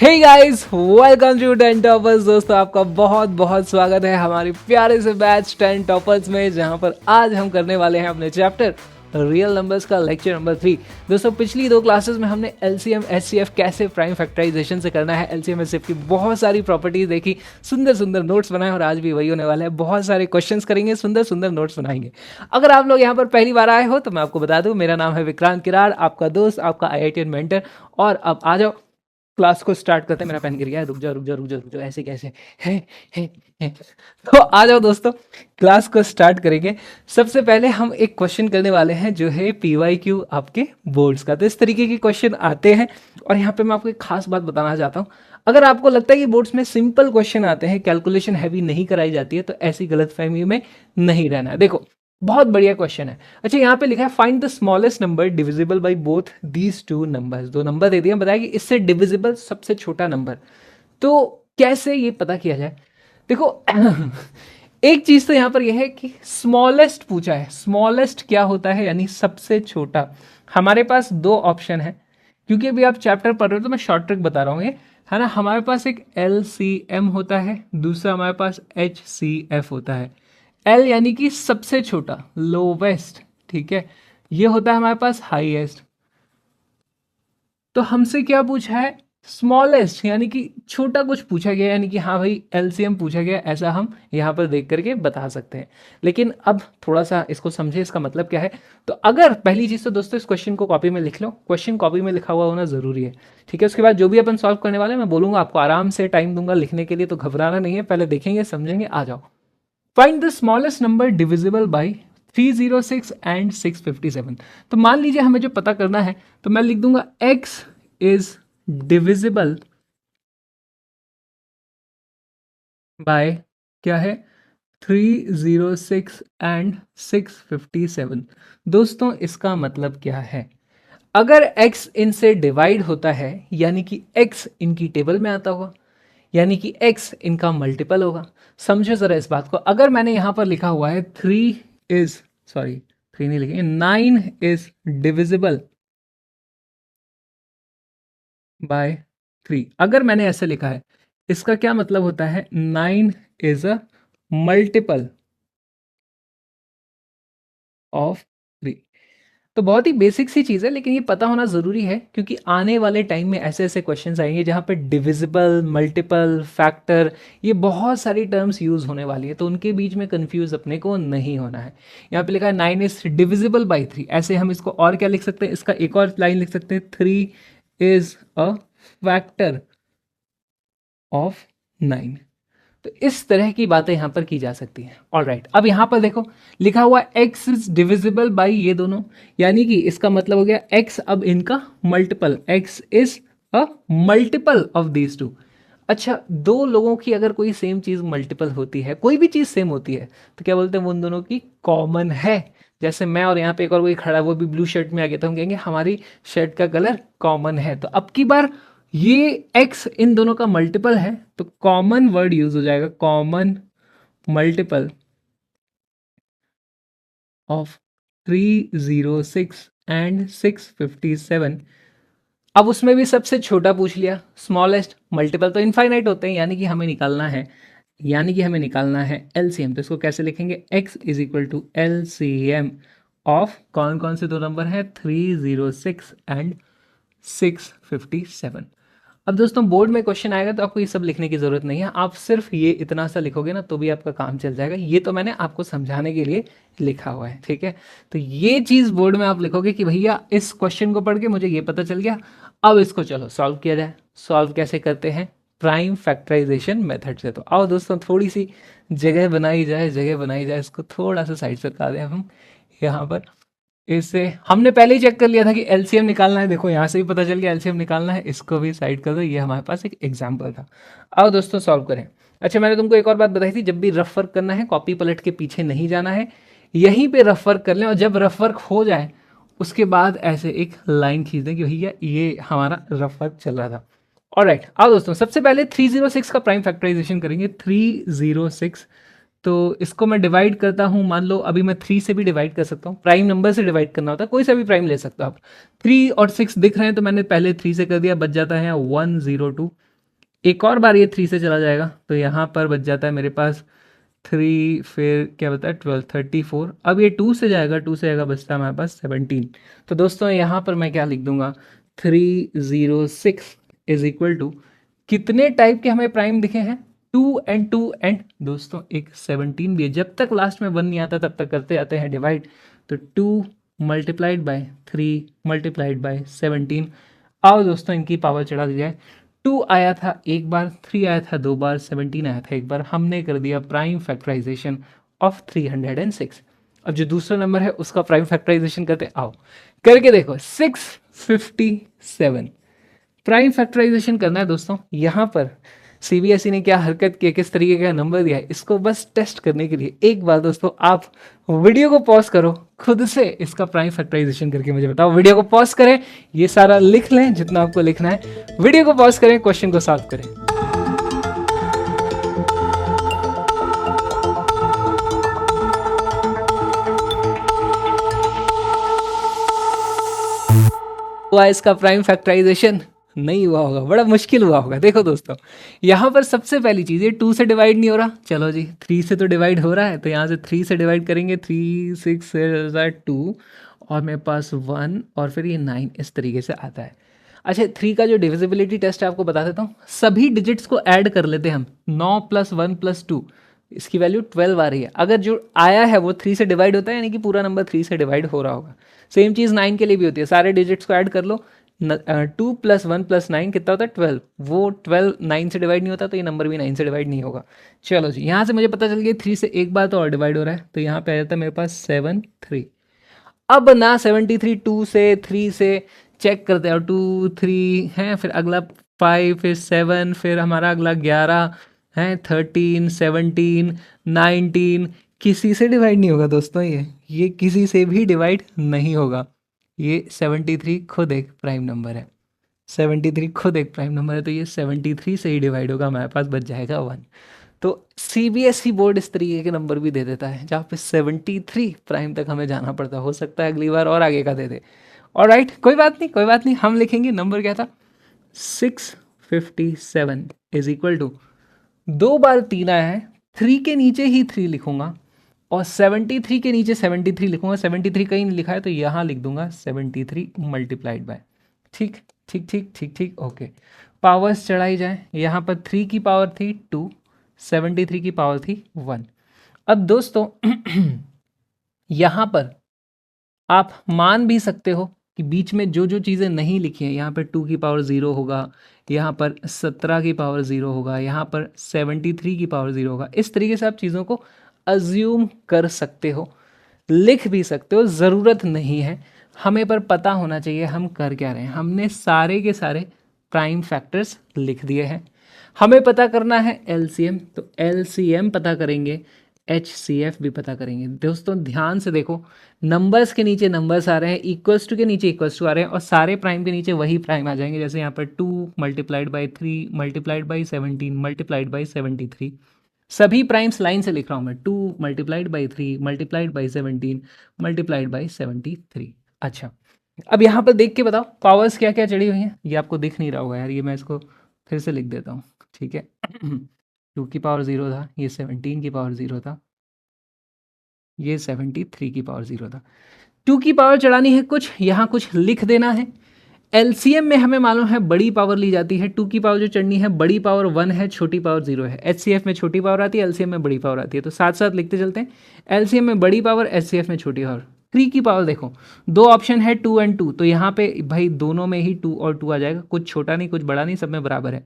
Hey guys, welcome to 10 toppers. दोस्तों, आपका बहुत बहुत स्वागत है हमारे प्यारे से बैच 10 टॉपर्स में, जहां पर आज हम करने वाले हैं अपने चैप्टर रियल नंबर्स का लेक्चर नंबर 3। दोस्तों, पिछली दो क्लासेस में हमने एलसीएम एचसीएफ कैसे प्राइम फैक्टराइजेशन से करना है, एलसीएम एचसीएफ की बहुत सारी प्रॉपर्टीज देखी, सुंदर सुंदर नोट्स बनाए और आज भी वही होने वाला है। बहुत सारे क्वेश्चंस करेंगे, सुंदर सुंदर नोट्स बनाएंगे। अगर आप लोग यहाँ पर पहली बार आए हो तो मैं आपको बता दूं, मेरा नाम है विक्रांत किराड़, आपका दोस्त, आपका आईआईटीएन मेंटर। और अब आ जाओ, क्लास को स्टार्ट करते हैं। मेरा पेन गिर गया है, रुक जाओ रुक जाओ रुक जाओ रुक जाओ, ऐसे कैसे है, है। तो आ जाओ दोस्तों, क्लास को स्टार्ट करेंगे। सबसे पहले हम एक क्वेश्चन करने वाले हैं जो है पीवाईक्यू आपके बोर्ड्स का। तो इस तरीके के क्वेश्चन आते हैं और यहाँ पे मैं आपको एक खास बात बताना चाहता हूँ। अगर आपको लगता है कि बोर्ड्स में सिंपल क्वेश्चन आते हैं, कैलकुलेशन हैवी नहीं कराई जाती है, तो ऐसी गलतफहमी में नहीं रहना है। देखो, बहुत बढ़िया क्वेश्चन है। अच्छा, यहाँ पे लिखा है find the smallest number divisible by both these two numbers. दो नंबर दे दिए, बताया कि इससे डिविजिबल सबसे छोटा नंबर। तो कैसे ये पता किया जाए? देखो एक चीज तो यहाँ पर यह है कि स्मॉलेस्ट पूछा है। स्मॉलेस्ट क्या होता है? यानी सबसे छोटा। हमारे पास दो ऑप्शन है, क्योंकि अभी आप चैप्टर पढ़ रहे हो तो मैं शॉर्ट ट्रिक बता रहा हूँ ये, है ना। हमारे पास एक LCM होता है, दूसरा हमारे पास HCF होता है। L यानी कि सबसे छोटा, लोवेस्ट, ठीक है। ये होता है हमारे पास हाईएस्ट। तो हमसे क्या पूछा है? स्मॉलेस्ट, यानी कि छोटा कुछ पूछा गया, यानी कि हाँ भाई LCM पूछा गया, ऐसा हम यहाँ पर देख करके बता सकते हैं। लेकिन अब थोड़ा सा इसको समझे, इसका मतलब क्या है। तो अगर पहली चीज़ तो दोस्तों, इस क्वेश्चन को कॉपी में लिख लो। क्वेश्चन कॉपी में लिखा हुआ होना जरूरी है, ठीक है। उसके बाद जो भी अपन सॉल्व करने वाले हैं, मैं बोलूँगा आपको, आराम से टाइम दूंगा लिखने के लिए, तो घबराना नहीं है। पहले देखेंगे, समझेंगे, आ जाओ। Find the smallest number divisible by 306 and 657। तो मान लीजिए हमें जो पता करना है, तो मैं लिख दूंगा x इज डिविजिबल बाय क्या है, 306 एंड 657। दोस्तों, इसका मतलब क्या है? अगर x इनसे डिवाइड होता है, यानी कि x इनकी टेबल में आता होगा, यानी कि x इनका मल्टीपल होगा। समझो जरा इस बात को। अगर मैंने यहां पर लिखा हुआ है 3 नहीं लिखेंगे, 9 इज डिविजिबल बाय 3। अगर मैंने ऐसे लिखा है, इसका क्या मतलब होता है? 9 इज अ मल्टीपल ऑफ 3। तो बहुत ही बेसिक सी चीज़ है, लेकिन ये पता होना ज़रूरी है, क्योंकि आने वाले टाइम में ऐसे ऐसे क्वेश्चंस आएंगे जहाँ पे डिविजिबल, मल्टीपल, फैक्टर, ये बहुत सारी टर्म्स यूज़ होने वाली है। तो उनके बीच में कंफ्यूज अपने को नहीं होना है। यहाँ पे लिखा है 9 इज डिविजिबल बाई 3, ऐसे हम इसको और क्या लिख सकते हैं? इसका एक और लाइन लिख सकते हैं, 3 इज अ फैक्टर ऑफ 9। तो इस तरह की बातें यहां पर की जा सकती हैं। ऑलराइट, अब यहां पर देखो लिखा हुआ x इज डिविजिबल बाई ये दोनों, यानी कि इसका मतलब हो गया x अब इनका multiple, x is a multiple of these two. अच्छा, दो लोगों की अगर कोई सेम चीज मल्टीपल होती है, कोई भी चीज सेम होती है, तो क्या बोलते हैं? वो उन दोनों की कॉमन है। जैसे मैं और यहाँ पे एक और कोई खड़ा है, वो भी ब्लू शर्ट में आ गया, तो हम कहेंगे हमारी शर्ट का कलर कॉमन है। तो अब की बार ये x इन दोनों का मल्टीपल है, तो कॉमन वर्ड यूज हो जाएगा, कॉमन मल्टीपल ऑफ 306 एंड 657। अब उसमें भी सबसे छोटा पूछ लिया, स्मॉलेस्ट। मल्टीपल तो इनफाइनाइट होते हैं, यानी कि हमें निकालना है LCM। तो इसको कैसे लिखेंगे? x is equal to LCM of कौन कौन से दो नंबर है? 306 एंड 657। अब दोस्तों, बोर्ड में क्वेश्चन आएगा तो आपको ये सब लिखने की जरूरत नहीं है, आप सिर्फ ये इतना सा लिखोगे ना तो भी आपका काम चल जाएगा। ये तो मैंने आपको समझाने के लिए लिखा हुआ है, ठीक है। तो ये चीज बोर्ड में आप लिखोगे कि भैया इस क्वेश्चन को पढ़ के मुझे ये पता चल गया, अब इसको चलो सॉल्व किया जाए। सॉल्व कैसे करते हैं? प्राइम फैक्टराइजेशन मेथड से। तो आओ दोस्तों, थोड़ी सी जगह बनाई जाए, इसको थोड़ा सा साइड से कर दें हम यहाँ पर। इससे हमने पहले ही चेक कर लिया था कि LCM निकालना है। देखो, यहाँ से भी पता चल गया LCM निकालना है। इसको भी साइड कर दो, ये हमारे पास एक एग्जाम्पल था। आओ दोस्तों, सॉल्व करें। अच्छा, मैंने तुमको एक और बात बताई थी, जब भी रफ वर्क करना है, कॉपी पलट के पीछे नहीं जाना है, यहीं पे रफ वर्क कर लें, और जब रफ वर्क हो जाए उसके बाद ऐसे एक लाइन खींच दें कि भैया ये हमारा रफ वर्क चल रहा था। ऑलराइट, आओ दोस्तों, सबसे पहले 306 का प्राइम फैक्टराइजेशन करेंगे। 306, तो इसको मैं डिवाइड करता हूँ। मान लो अभी मैं 3 से भी डिवाइड कर सकता हूँ, प्राइम नंबर से डिवाइड करना होता है, कोई सा भी प्राइम ले सकते हो आप। 3 और 6 दिख रहे हैं, तो मैंने पहले 3 से कर दिया, बच जाता है 102। एक और बार ये 3 से चला जाएगा तो यहाँ पर बच जाता है मेरे पास 3, फिर क्या बता है 12, 34। अब ये 2 से जाएगा, 2 से जाएगा, बचता है हमारे पास 17। तो दोस्तों यहाँ पर मैं क्या लिख दूंगा, 306 इज इक्वल टू कितने टाइप के हमें प्राइम दिखे हैं, 2 एंड दोस्तों एक 17 भी है। जब तक लास्ट में 1 नहीं आता तब तक करते आते हैं डिवाइड। तो 2 मल्टीप्लाइड बाय 3 मल्टीप्लाइड बाय 17। आओ दोस्तों इनकी पावर चढ़ा दी जाए। 2 आया था एक बार, 3 आया था 2 बार, 17 आया था एक बार। हमने कर दिया प्राइम फैक्टराइजेशन ऑफ 306। अब जो दूसरा नंबर है उसका प्राइम फैक्टराइजेशन करते, आओ करके देखो। 657 प्राइम फैक्टराइजेशन करना है दोस्तों। यहाँ पर सीबीएसई ने क्या हरकत की, किस तरीके का नंबर दिया है, इसको बस टेस्ट करने के लिए एक बार दोस्तों आप वीडियो को पॉज करो, खुद से इसका प्राइम फैक्टराइजेशन करके मुझे बताओ। वीडियो को पॉज करें, ये सारा लिख लें जितना आपको लिखना है, वीडियो को पॉज करें, क्वेश्चन को सॉल्व करें। हुआ इसका प्राइम फैक्टराइजेशन, नहीं हुआ होगा, बड़ा मुश्किल हुआ होगा। देखो दोस्तों यहाँ पर सबसे पहली चीज़, ये 2 से डिवाइड नहीं हो रहा, चलो जी 3 से तो डिवाइड हो रहा है, तो यहाँ से 3 से डिवाइड करेंगे, 3 6 2 और मेरे पास 1 और फिर ये 9 इस तरीके से आता है। अच्छा 3 का जो डिविजिबिलिटी टेस्ट है आपको बता देता हूँ। सभी डिजिट्स को ऐड कर लेते हैं हम, 9 + 1 + 2, इसकी वैल्यू 12 आ रही है। अगर जो आया है वो 3 से डिवाइड होता है, यानी कि पूरा नंबर 3 से डिवाइड हो रहा होगा। सेम चीज़ 9 के लिए भी होती है, सारे डिजिट्स को ऐड कर लो, 2 + 1 + 9 कितना होता है 12। वो 12 9 से डिवाइड नहीं होता, तो ये नंबर भी 9 से डिवाइड नहीं होगा। चलो जी यहाँ से मुझे पता चल गया 3 से एक बार तो और डिवाइड हो रहा है, तो यहाँ पे आ जाता है मेरे पास 7 3। अब ना 73 2 से 3 से चेक करते हैं, 2 3 हैं, फिर अगला 5, फिर 7, फिर हमारा अगला 11 है, 13 17 19, किसी से डिवाइड नहीं होगा दोस्तों। ये किसी से भी डिवाइड नहीं होगा। ये 73 खुद एक प्राइम नंबर है, 73 खुद एक प्राइम नंबर है, तो ये 73 से ही डिवाइड होगा, हमारे पास बच जाएगा 1। तो सीबीएसई बोर्ड इस तरीके के नंबर भी दे देता है जहाँ पे 73 प्राइम तक हमें जाना पड़ता, हो सकता है अगली बार और आगे का दे दे। और राइट, कोई बात नहीं, कोई बात नहीं, हम लिखेंगे नंबर क्या था, 657 इज इक्वल टू, 2 बार 3 आया है, 3 के नीचे ही 3 लिखूंगा और 73 के नीचे 73 लिखूंगा। 73 कहीं नहीं लिखा है तो यहाँ लिख दूंगा 73 मल्टीप्लाइड बाय, ठीक ठीक ठीक ठीक ठीक, ओके। पावर्स चढ़ाई जाए, यहाँ पर 3 की पावर थी 2, 73 की पावर थी 1। अब दोस्तों यहाँ पर आप मान भी सकते हो कि बीच में जो जो चीज़ें नहीं लिखी हैं, यहाँ पर 2 की पावर 0 होगा, यहाँ पर 17 की पावर 0 होगा, यहाँ पर 73 की पावर 0 होगा। इस तरीके से आप चीज़ों को अज्यूम कर सकते हो, लिख भी सकते हो, ज़रूरत नहीं है, हमें पर पता होना चाहिए हम कर क्या रहे हैं। हमने सारे के सारे प्राइम फैक्टर्स लिख दिए हैं। हमें पता करना है एलसीएम, तो एलसीएम पता करेंगे, एचसीएफ भी पता करेंगे। दोस्तों ध्यान से देखो, नंबर्स के नीचे नंबर्स आ रहे हैं, इक्वल्स टू के नीचे इक्वल्स टू आ रहे हैं, और सारे प्राइम के नीचे वही प्राइम आ जाएंगे। जैसे यहाँ पर 2 multiplied by 3 multiplied by 17 multiplied by 73, सभी प्राइम्स लाइन से लिख रहा हूँ मैं, 2 multiplied by 3 multiplied by 17 multiplied by 73। अच्छा अब यहाँ पर देख के बताओ पावर्स क्या क्या चढ़ी हुई हैं। ये आपको दिख नहीं रहा होगा यार, ये मैं इसको फिर से लिख देता हूँ, ठीक है। 2 की पावर 0 था, ये 17 की पावर 0 था, ये 73 की पावर 0 था। 2 की पावर चढ़ानी है कुछ, यहाँ कुछ लिख देना है। एलसीएम में हमें मालूम है बड़ी पावर ली जाती है, 2 की पावर जो चढ़नी है, बड़ी पावर 1 है, छोटी पावर 0 है। एचसीएफ में छोटी पावर आती है, एलसीएम में बड़ी पावर आती है, तो साथ साथ लिखते चलते हैं। एलसीएम में बड़ी पावर, एचसीएफ में छोटी पावर। 3 की पावर देखो, दो ऑप्शन है 2 और 2, तो यहाँ पे भाई दोनों में ही 2 और 2 आ जाएगा, कुछ छोटा नहीं कुछ बड़ा नहीं, सब में बराबर है।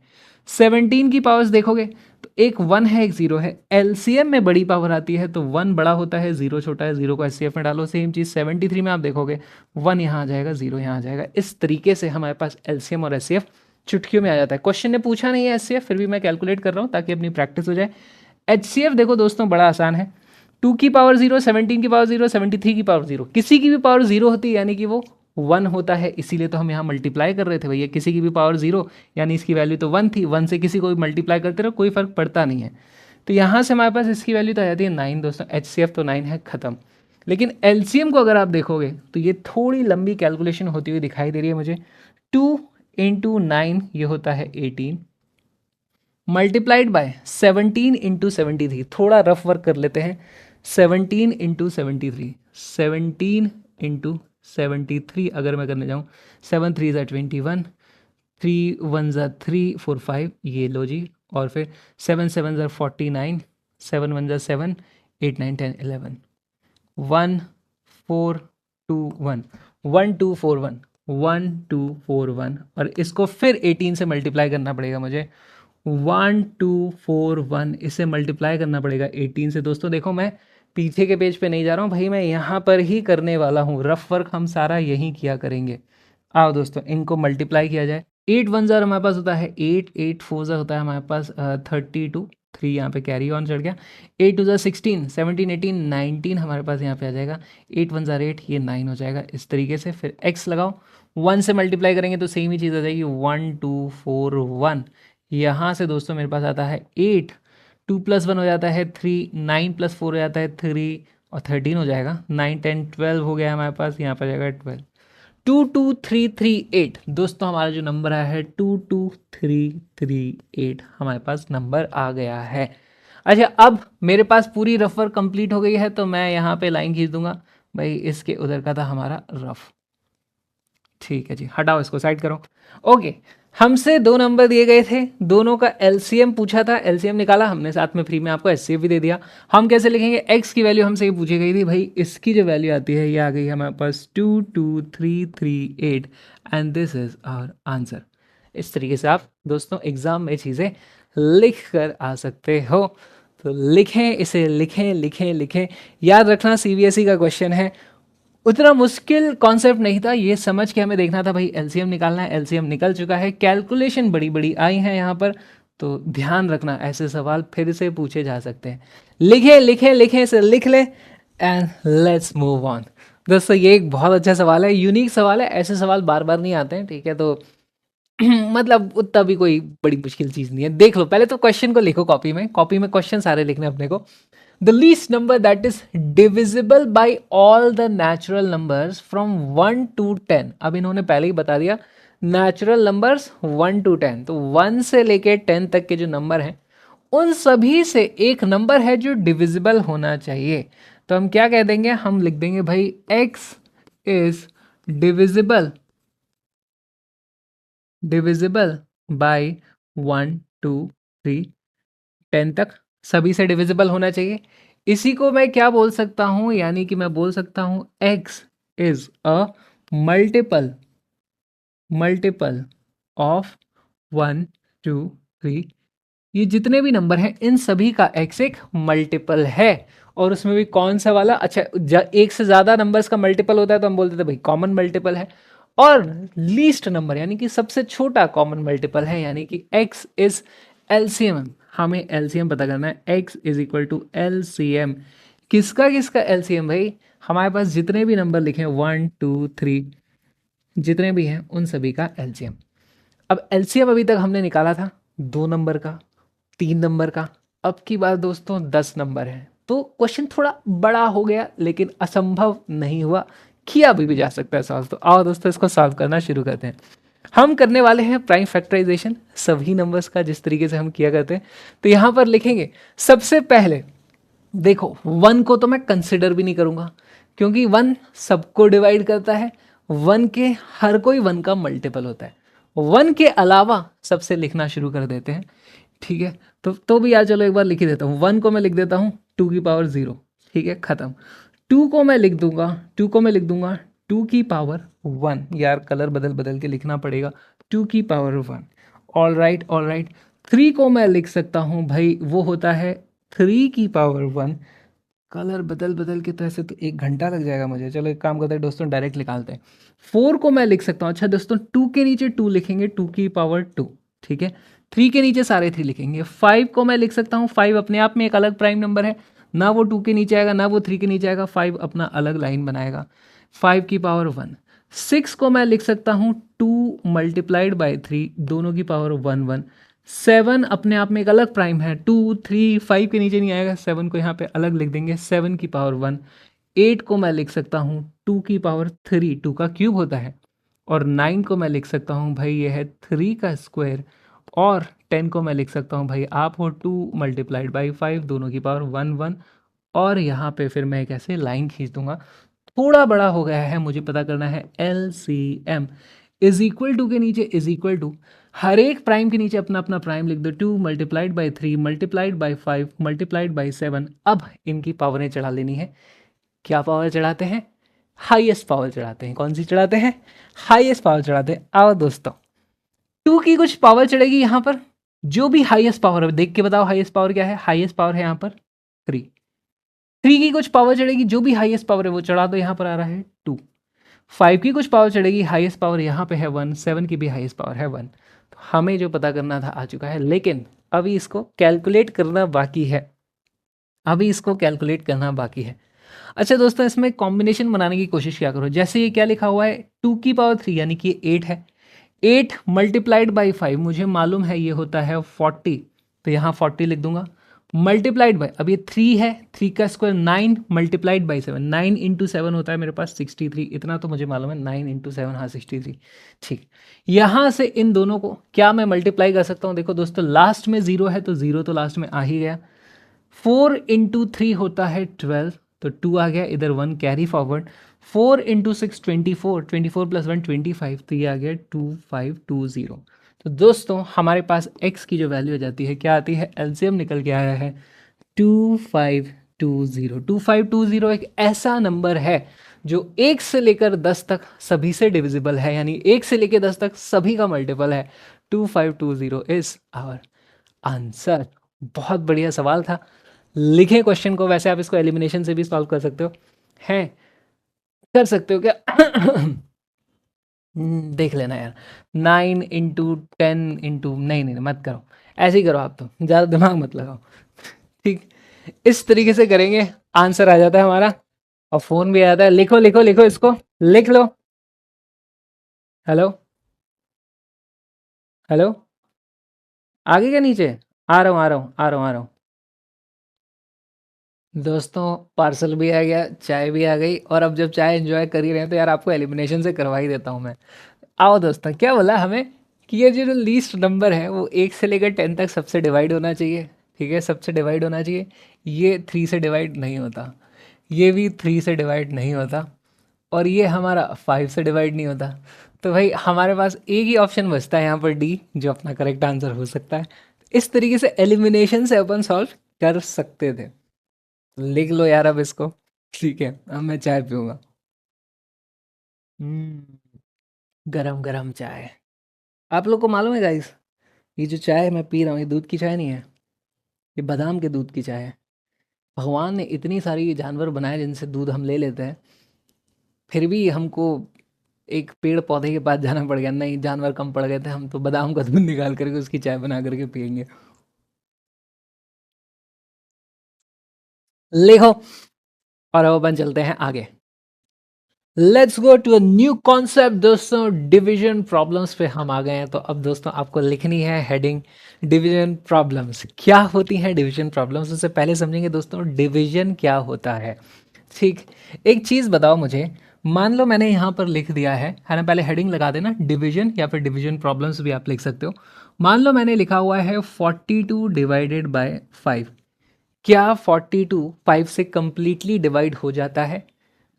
17 की पावर्स देखोगे तो एक 1 है एक 0 है। एलसीएम में बड़ी पावर आती है तो 1 बड़ा होता है, 0 छोटा है, 0 को एचसीएफ में डालो। सेम चीज़ 73 में आप देखोगे 1 यहाँ आ जाएगा, 0 यहाँ आ जाएगा। इस तरीके से हमारे पास एलसीएम और एचसीएफ चुटकियों में आ जाता है। क्वेश्चन ने पूछा नहीं है एचसीएफ, फिर भी मैं कैलकुलेट कर रहा हूँ ताकि अपनी प्रैक्टिस हो जाए। एचसीएफ देखो दोस्तों बड़ा आसान है, 2 की पावर 0, 17 की पावर 0, 73 की पावर 0, किसी की भी पावर 0 होती है यानी कि वो 1 होता है, इसीलिए तो हम यहाँ मल्टीप्लाई कर रहे थे भैया। किसी की भी पावर 0 यानी इसकी वैल्यू तो 1 थी, 1 से किसी को भी मल्टीप्लाई करते रहो, कोई फर्क पड़ता नहीं है। तो यहाँ से हमारे पास इसकी वैल्यू तो आ जाती है 9 दोस्तों। एचसीएफ तो 9 है, खत्म। लेकिन एलसीएम को अगर आप देखोगे तो ये थोड़ी लंबी कैलकुलेशन होती हुई दिखाई दे रही है मुझे। 2 × 9 ये होता है 18, मल्टीप्लाइड बाय 17 इंटू 73, थोड़ा रफ वर्क कर लेते हैं। 17 इंटू 73, 17 इंटू 73 अगर मैं करने जाऊँ, 7 3 ज़ा 21, 3 1 ज़ा 3 4 5, ये लो जी। और फिर 7 7 ज़ा 49, 7 1 ज़ा 7, 8 9 10 11, 1 4 2 1, 1 2 4 1, 1 2 4 1, और इसको फिर 18 से मल्टीप्लाई करना पड़ेगा मुझे। 1 2 4 1, इसे मल्टीप्लाई करना पड़ेगा 18 से। दोस्तों देखो, मैं पीछे के पेज पे नहीं जा रहा हूँ भाई, मैं यहाँ पर ही करने वाला हूँ। रफ वर्क हम सारा यहीं किया करेंगे। आओ दोस्तों, इनको मल्टीप्लाई किया जाए। 8 1 ज़ार हमारे पास होता है 8, 8 4 ज़ार होता है हमारे पास 32, 3 यहाँ पे कैरी ऑन चढ़ गया। 8 2 ज़ार 16, 17 18 19 हमारे पास यहाँ पे आ जाएगा। 8 1 ज़ार 8, ये 9 हो जाएगा इस तरीके से। फिर x लगाओ, 1 से मल्टीप्लाई करेंगे तो सेम ही चीज़ आ जाएगी, 1 2 4 1। यहाँ से दोस्तों मेरे पास आता है 8, 2 + 1 हो जाता है 3, 9 + 4 हो जाता है 3, और 13 हो जाएगा। 9 10 12 हो गया हमारे पास, यहाँ पर जाएगा 12। 22338 दोस्तों, हमारा जो नंबर आया है 22338 हमारे पास नंबर आ गया है। अच्छा, अब मेरे पास पूरी रफ वर्क कंप्लीट हो गई है, तो मैं यहाँ पे लाइन खींच दूंगा भाई, इसके उधर का था हमारा रफ। ठीक है जी, हटाओ इसको, साइड करो। ओके, हमसे 2 नंबर दिए गए थे, दोनों का एलसीएम पूछा था, एलसीएम निकाला हमने, साथ में फ्री में आपको एचसीएफ भी दे दिया। हम कैसे लिखेंगे, एक्स की वैल्यू हमसे ये पूछी गई थी भाई, इसकी जो वैल्यू आती है ये आ गई है हमारे पास 22338, and this is our answer. इस तरीके से आप दोस्तों एग्जाम में चीज़ें लिख कर आ सकते हो। तो लिखें, इसे लिखें लिखें लिखें। याद रखना, सीबीएसई का क्वेश्चन है, उतना मुश्किल कॉन्सेप्ट नहीं था, ये समझ के हमें देखना था भाई एलसीएम निकालना है। एलसीएम निकल चुका है, कैलकुलेशन बड़ी बड़ी आई हैं यहाँ पर, तो ध्यान रखना ऐसे सवाल फिर से पूछे जा सकते हैं। लिखे लिखे लिखे, इसे लिख ले एंड लेट्स मूव ऑन। दोस्तों ये एक बहुत अच्छा सवाल है, यूनिक सवाल है, ऐसे सवाल बार बार नहीं आते हैं, ठीक है। तो मतलब उतना भी कोई बड़ी मुश्किल चीज़ नहीं है। देख लो, पहले तो क्वेश्चन को लिखो कॉपी में, कॉपी में क्वेश्चन सारे लिखने अपने को। The least number that is divisible by all the natural numbers from 1 to 10। अब इन्होंने पहले ही बता दिया, नेचुरल नंबर्स 1 to 10, तो 1 से लेके 10 तक के जो नंबर हैं उन सभी से एक नंबर है जो डिविजिबल होना चाहिए। तो हम क्या कह देंगे, हम लिख देंगे भाई x इज डिविजिबल बाय 1 2 3 10 तक, सभी से डिविजिबल होना चाहिए। इसी को मैं क्या बोल सकता हूं, यानी कि मैं बोल सकता हूं x is a multiple of 1 2 3। ये जितने भी नंबर हैं इन सभी का x एक मल्टीपल है, और उसमें भी कौन सा वाला, अच्छा एक से ज़्यादा नंबर्स का मल्टीपल होता है तो हम बोलते थे भाई कॉमन मल्टीपल है, और लीस्ट नंबर यानी कि सबसे छोटा कॉमन मल्टीपल है, यानी कि x इज एलसीएम। हमें एलसीएम पता करना है, x is equal to LCM. किसका किसका एलसीएम भाई, हमारे पास जितने भी नंबर लिखे 1 2 3 जितने भी हैं उन सभी का एलसीएम। अब एलसीएम अभी तक हमने निकाला था 2 नंबर का, 3 नंबर का, अब की बात दोस्तों 10 नंबर है। तो क्वेश्चन थोड़ा बड़ा हो गया, लेकिन असंभव नहीं हुआ, किया भी जा सकता है सॉल्व। तो आओ दोस्तों इसको सॉल्व करना शुरू करते हैं। हम करने वाले हैं प्राइम फैक्टराइजेशन सभी नंबर्स का, जिस तरीके से हम किया करते हैं। तो यहाँ पर लिखेंगे सबसे पहले, देखो 1 को तो मैं कंसिडर भी नहीं करूँगा, क्योंकि 1 सबको डिवाइड करता है, 1 के हर कोई 1 का मल्टीपल होता है। 1 के अलावा सबसे लिखना शुरू कर देते हैं, ठीक है। तो भी यार चलो एक बार लिख ही देता हूँ। 1 को मैं लिख देता हूँ 2 की पावर 0, ठीक है, ख़त्म। 2 को मैं लिख दूंगा 2 की पावर 1, यार कलर बदल बदल के लिखना पड़ेगा, 2 की पावर 1। ऑल राइट 3 को मैं लिख सकता हूँ भाई, वो होता है 3 की पावर 1। कलर बदल बदल के, तो ऐसे तो 1 घंटा लग जाएगा मुझे। चलो एक काम करते हैं दोस्तों, डायरेक्ट निकालते हैं। 4 को मैं लिख सकता हूँ, अच्छा दोस्तों 2 के नीचे 2 लिखेंगे, 2 की पावर 2, ठीक है। 3 के नीचे सारे 3 लिखेंगे। 5 को मैं लिख सकता हूँ, 5 अपने आप में एक अलग प्राइम नंबर है, ना वो 2 के नीचे आएगा ना वो 3 के नीचे आएगा, 5 अपना अलग लाइन बनाएगा, 5 की पावर 1। 6 को मैं लिख सकता हूँ 2 मल्टीप्लाइड बाई 3, दोनों की पावर 1 1। 7 अपने आप में एक अलग प्राइम है, 2 3 5 के नीचे नहीं आएगा, 7 को यहाँ पे अलग लिख देंगे, 7 की पावर 1। 8 को मैं लिख सकता हूँ 2 की पावर 3, 2 का क्यूब होता है। और 9 को मैं लिख सकता हूँ भाई ये है 3 का स्क्वायर, और 10 को मैं लिख सकता हूँ भाई, आप हो 2 मल्टीप्लाइड बाई 5, दोनों की पावर 1 1, और यहाँ पे फिर मैं एक ऐसे लाइन खींच दूंगा। थोड़ा बड़ा हो गया है, मुझे पता करना है LCM। इज इक्वल टू के नीचे इज इक्वल टू, हर एक प्राइम के नीचे अपना अपना प्राइम लिख दो। 2 multiplied by 3 multiplied by 5 multiplied by 7। अब इनकी पावरें चढ़ा लेनी है। क्या पावर चढ़ाते हैं? हाईएस्ट पावर चढ़ाते हैं। कौन सी चढ़ाते हैं? हाईएस्ट पावर चढ़ाते हैं। आओ दोस्तों, 2 की कुछ पावर चढ़ेगी यहाँ पर, जो भी हाईएस्ट पावर है देख के बताओ हाईएस्ट पावर क्या है। हाईएस्ट पावर है यहाँ पर 3। 3 की कुछ पावर चढ़ेगी, जो भी हाईएस्ट पावर है वो चढ़ा दो, यहाँ पर आ रहा है 2। 5 की कुछ पावर चढ़ेगी, हाईएस्ट पावर यहाँ पे है 1। 7 की भी हाईएस्ट पावर है 1। तो हमें जो पता करना था आ चुका है, लेकिन अभी इसको कैलकुलेट करना बाकी है। अभी इसको कैलकुलेट करना बाकी है। अच्छा दोस्तों, इसमें कॉम्बिनेशन बनाने की कोशिश क्या करो। जैसे ये क्या लिखा हुआ है, 2 की पावर 3 यानी कि 8 है। 8 मल्टीप्लाइड बाई 5 मुझे मालूम है ये होता है 40, तो यहाँ 40 लिख दूंगा। मल्टीप्लाइड बाई, अब ये 3 है, 3 का स्क्वायर 9 मल्टीप्लाइड बाई 7, 9 इंटू 7 होता है मेरे पास 63। इतना तो मुझे मालूम है, 9 इंटू 7, हाँ 63। ठीक, यहाँ से इन दोनों को क्या मैं मल्टीप्लाई कर सकता हूँ। देखो दोस्तों, लास्ट में 0 है तो 0 तो लास्ट में आ ही गया। 4 इंटू 3 होता है 12, तो 2 आ गया, इधर 1 कैरी फॉरवर्ड। 4 इंटू 6 24, 24 प्लस 1 25, तो ये आ गया 2520। तो दोस्तों हमारे पास x की जो वैल्यू आ जाती है, क्या आती है, एलसीएम निकल के आया है 2520। 2520 एक ऐसा नंबर है जो 1 से लेकर 10 तक सभी से डिविजिबल है, यानी 1 से लेकर 10 तक सभी का मल्टीपल है। 2520 इज आवर आंसर। बहुत बढ़िया सवाल था। लिखें क्वेश्चन को, वैसे आप इसको एलिमिनेशन से भी सॉल्व कर सकते हो, हैं कर सकते हो क्या? देख लेना यार, 9 इंटू 10 इंटू, नहीं नहीं मत करो, ऐसे ही करो आप, तो ज़्यादा दिमाग मत लगाओ। ठीक, इस तरीके से करेंगे, आंसर आ जाता है हमारा, और फोन भी आ जाता है। लिखो लिखो लिखो, इसको लिख लो। हेलो हेलो, आगे क्या नीचे? आ रहा हूँ आ रहा हूँ आ रहा हूँ आ रहा हूँ। दोस्तों पार्सल भी आ गया, चाय भी आ गई, और अब जब चाय एंजॉय कर ही रहे हैं तो यार आपको एलिमिनेशन से करवा ही देता हूँ मैं। आओ दोस्तों, क्या बोला हमें कि ये जो लीस्ट नंबर है वो 1 से लेकर 10 तक सबसे डिवाइड होना चाहिए। ठीक है, सबसे डिवाइड होना चाहिए। ये 3 से डिवाइड नहीं होता, ये भी 3 से डिवाइड नहीं होता, और ये हमारा 5 से डिवाइड नहीं होता। तो भाई हमारे पास एक ही ऑप्शन बचता है यहाँ पर, डी, जो अपना करेक्ट आंसर हो सकता है। इस तरीके से एलिमिनेशन से अपन सॉल्व कर सकते थे। लिख लो यार अब इसको। ठीक है, अब मैं चाय पीऊंगा। गरम गरम चाय। आप लोग को मालूम है गाइस, ये जो चाय मैं पी रहा हूँ ये दूध की चाय नहीं है, ये बादाम के दूध की चाय है। भगवान ने इतनी सारी जानवर बनाए जिनसे दूध हम ले लेते हैं, फिर भी हमको एक पेड़ पौधे के पास जाना पड़ गया। नहीं, जानवर कम पड़ गए थे, हम तो बादाम का दूध निकाल करके उसकी चाय बना करके पियेंगे। लिखो, और अब अपन चलते हैं आगे। Let's go to a new concept दोस्तों, डिवीजन प्रॉब्लम्स पे हम आ गए हैं। तो अब दोस्तों आपको लिखनी है हेडिंग डिवीजन प्रॉब्लम्स। क्या होती हैं डिवीजन प्रॉब्लम्स, उससे पहले समझेंगे दोस्तों डिवीजन क्या होता है। ठीक, एक चीज़ बताओ मुझे, मान लो मैंने यहाँ पर लिख दिया है ना, पहले हेडिंग लगा देना डिवीजन, या फिर डिवीजन प्रॉब्लम्स भी आप लिख सकते हो। मान लो मैंने लिखा हुआ है 42 डिवाइडेड बाय 5। क्या 42 5 से कंप्लीटली डिवाइड हो जाता है?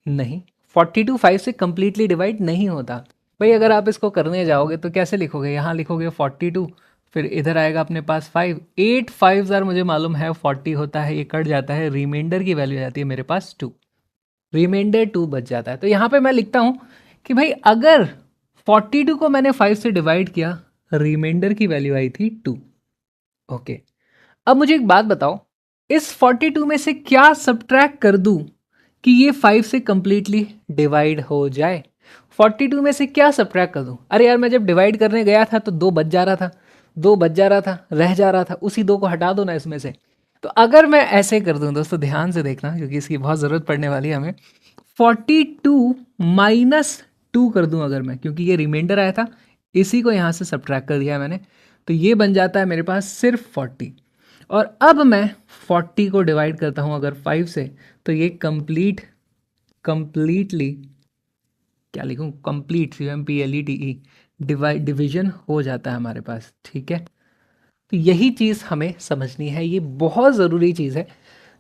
नहीं, 42 5 से कंप्लीटली डिवाइड नहीं होता। भाई अगर आप इसको करने जाओगे तो कैसे लिखोगे, यहाँ लिखोगे 42, फिर इधर आएगा अपने पास 5, 8 5 मुझे मालूम है 40 होता है, ये कट जाता है, रिमाइंडर की वैल्यू जाती है मेरे पास 2, रिमाइंडर 2 बच जाता है। तो यहाँ पे मैं लिखता हूँ कि भाई अगर 42 को मैंने 5 से डिवाइड किया, रिमाइंडर की वैल्यू आई थी 2। ओके, अब मुझे एक बात बताओ, इस 42 में से क्या सब्ट्रैक्ट कर दूं कि ये 5 से कंप्लीटली डिवाइड हो जाए? 42 में से क्या सब्ट्रैक्ट कर दूं? अरे यार मैं जब डिवाइड करने गया था तो 2 बच जा रहा था, 2 बच जा रहा था, रह जा रहा था, उसी 2 को हटा दो ना इसमें से। तो अगर मैं ऐसे कर दूं दोस्तों, ध्यान से देखना क्योंकि इसकी बहुत ज़रूरत पड़ने वाली है हमें। 42 माइनस 2 कर दूं अगर मैं, क्योंकि ये रिमाइंडर आया था, इसी को यहाँ से सब्ट्रैक्ट कर दिया मैंने, तो ये बन जाता है मेरे पास सिर्फ 40। और अब मैं 40 को डिवाइड करता हूँ अगर 5 से, तो ये कंप्लीटली क्या लिखूँ, कंप्लीट CMPLETE डिवाइड डिवीजन हो जाता है हमारे पास। ठीक है, तो यही चीज़ हमें समझनी है, ये बहुत ज़रूरी चीज़ है।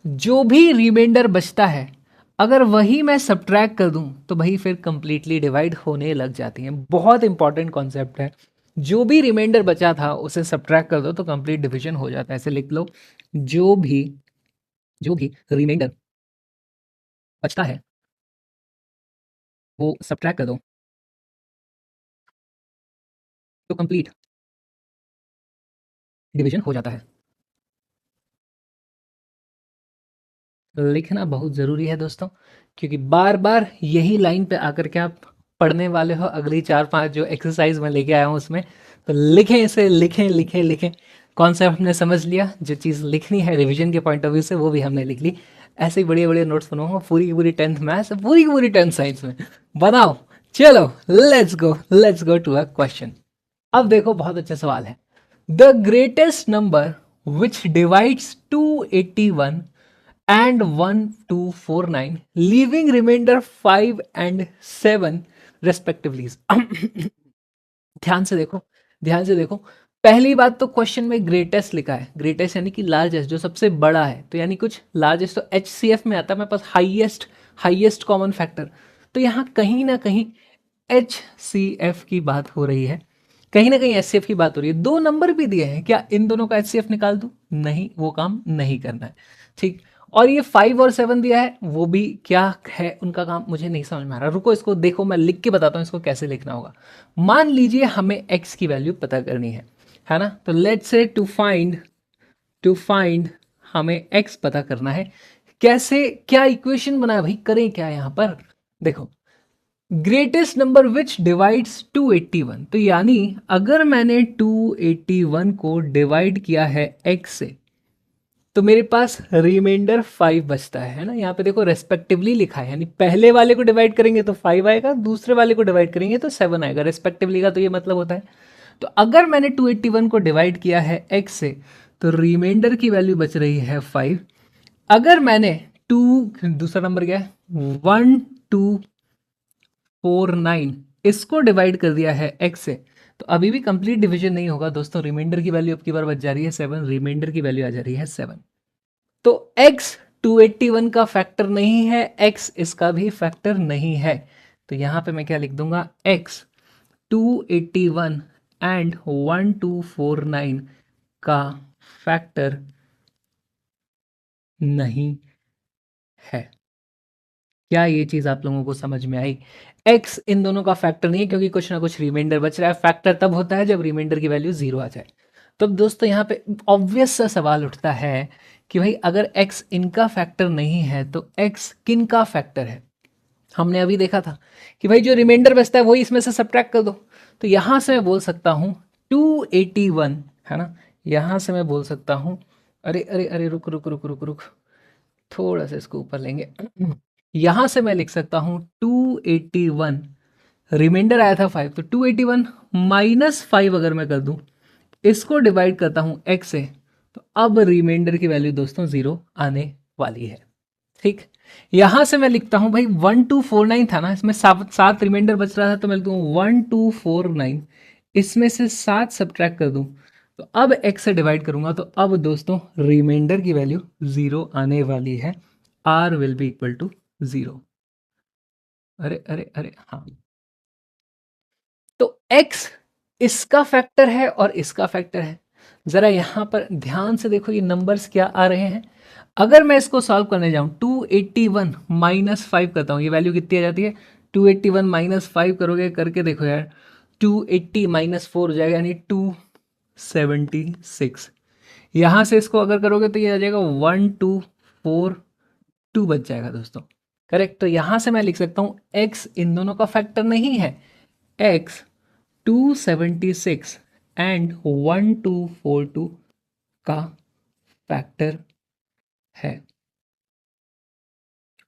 जो भी रिमाइंडर बचता है अगर वही मैं सब्ट्रैक्ट कर दूं तो भाई फिर कंप्लीटली डिवाइड होने लग जाती हैं। बहुत इंपॉर्टेंट कॉन्सेप्ट है। जो भी रिमाइंडर बचा था उसे सब्ट्रैक्ट कर दो तो कंप्लीट डिवीजन हो जाता है। ऐसे लिख लो, जो भी रिमाइंडर बचता है वो सब्ट्रैक्ट कर दो तो कंप्लीट डिवीजन हो जाता है। लिखना बहुत ज़रूरी है दोस्तों, क्योंकि बार बार यही लाइन पे आकर के आप पढ़ने वाले हो। अगली 4-5 जो एक्सरसाइज मैं लेके आया हूँ उसमें, तो लिखें इसे, लिखें लिखें लिखें। कॉन्सेप्ट हमने समझ लिया, जो चीज़ लिखनी है रिवीजन के पॉइंट ऑफ व्यू से वो भी हमने लिख ली। ऐसे ही बड़े बड़े नोट्स बनाऊंगा पूरी की पूरी 10th मैथ्स, पूरी की पूरी 10th साइंस में बनाओ। चलो let's go to a question. अब देखो बहुत अच्छा सवाल है। The greatest number which divides 281 and 1249, leaving remainder 5 and 7 respectively. ध्यान से देखो, ध्यान से देखो। पहली बात तो क्वेश्चन में ग्रेटेस्ट लिखा है, ग्रेटेस्ट यानी कि लार्जेस्ट, जो सबसे बड़ा है। तो यानी कुछ लार्जेस्ट तो HCF में आता है मेरे पास, हाईएस्ट कॉमन फैक्टर। तो यहाँ कहीं ना कहीं HCF की बात हो रही है, कहीं ना कहीं HCF की बात हो रही है। दो नंबर भी दिए हैं, क्या इन दोनों का HCF निकाल दूं? नहीं, वो काम नहीं करना है। ठीक। और ये 5 और 7 दिया है, वो भी क्या है उनका काम मुझे नहीं समझ में आ रहा। रुको, इसको देखो, मैं लिख के बताता हूँ इसको कैसे लिखना होगा। मान लीजिए हमें x की वैल्यू पता करनी है ना। तो लेट्स से टू फाइंड हमें x पता करना है। कैसे, क्या इक्वेशन बनाए भाई, करें क्या यहाँ पर? देखो, ग्रेटेस्ट नंबर विच डिवाइड्स 281, तो यानी अगर मैंने 281 को डिवाइड किया है x से तो मेरे पास रिमाइंडर 5 बचता है ना। यहाँ पे देखो रेस्पेक्टिवली लिखा है, यानी पहले वाले को डिवाइड करेंगे तो 5 आएगा, दूसरे वाले को डिवाइड करेंगे तो 7 आएगा। रेस्पेक्टिवली का तो ये मतलब होता है। तो अगर मैंने 281 को डिवाइड किया है x से तो रिमाइंडर की वैल्यू बच रही है 5। अगर मैंने दूसरा नंबर क्या है, 1249, इसको डिवाइड कर दिया है x से तो अभी भी कंप्लीट डिवीजन नहीं होगा दोस्तों। रिमाइंडर की वैल्यू अब की बार बच जा रही है 7, रिमाइंडर की वैल्यू आ जा रही है 7। तो x 281 का फैक्टर नहीं है, x इसका भी फैक्टर नहीं है। तो यहां पे मैं क्या लिख दूंगा, x 281 एंड 1249 का फैक्टर नहीं है। क्या ये चीज आप लोगों को समझ में आई? x इन दोनों का फैक्टर नहीं है, क्योंकि कुछ ना कुछ रिमाइंडर बच रहा है। फैक्टर तब होता है जब रिमाइंडर की वैल्यू 0 आ जाए। तो अब दोस्तों यहाँ पे ऑब्वियस सा सवाल उठता है कि भाई अगर x इनका फैक्टर नहीं है तो x किन का फैक्टर है? हमने अभी देखा था कि भाई जो रिमाइंडर बचता है वही इसमें से सब्ट्रैक्ट कर दो। तो यहां से मैं बोल सकता हूं 281, है ना। यहां से मैं बोल सकता हूं, अरे अरे अरे, रुक रुक रुक रुक रुक, थोड़ा सा इसको ऊपर लेंगे। यहां से मैं लिख सकता हूं 281, रिमाइंडर आया था 5, तो 281 माइनस 5 अगर मैं कर दूं, इसको डिवाइड करता हूं x से, तो अब रिमाइंडर की वैल्यू दोस्तों 0 आने वाली है। ठीक। यहां से मैं लिखता हूं भाई 1249 था ना, इसमें सात रिमाइंडर बच रहा था, तो मैं लिखता हूं 1249, इसमें से 7 सब्ट्रैक्ट कर दूं तो अब x से डिवाइड करूंगा तो अब दोस्तों रिमाइंडर की वैल्यू 0 आने वाली है। r will be equal to 0। अरे अरे अरे, हाँ। तो x इसका फैक्टर है और इसका फैक्टर है। जरा यहां पर ध्यान से देखो ये नंबर्स क्या आ रहे हैं। अगर मैं इसको सॉल्व करने जाऊं, 281 माइनस 5 करता हूं, ये वैल्यू कितनी आ जाती है? 281 माइनस 5 करोगे, करके देखो यार, 280 माइनस 4 हो जाएगा, यानी 276। यहां से इसको अगर करोगे तो ये आ जाएगा 1242 बच जाएगा दोस्तों। करेक्ट। तो यहां से मैं लिख सकता हूं x इन दोनों का फैक्टर नहीं है, x 276 एंड 1242 का फैक्टर है।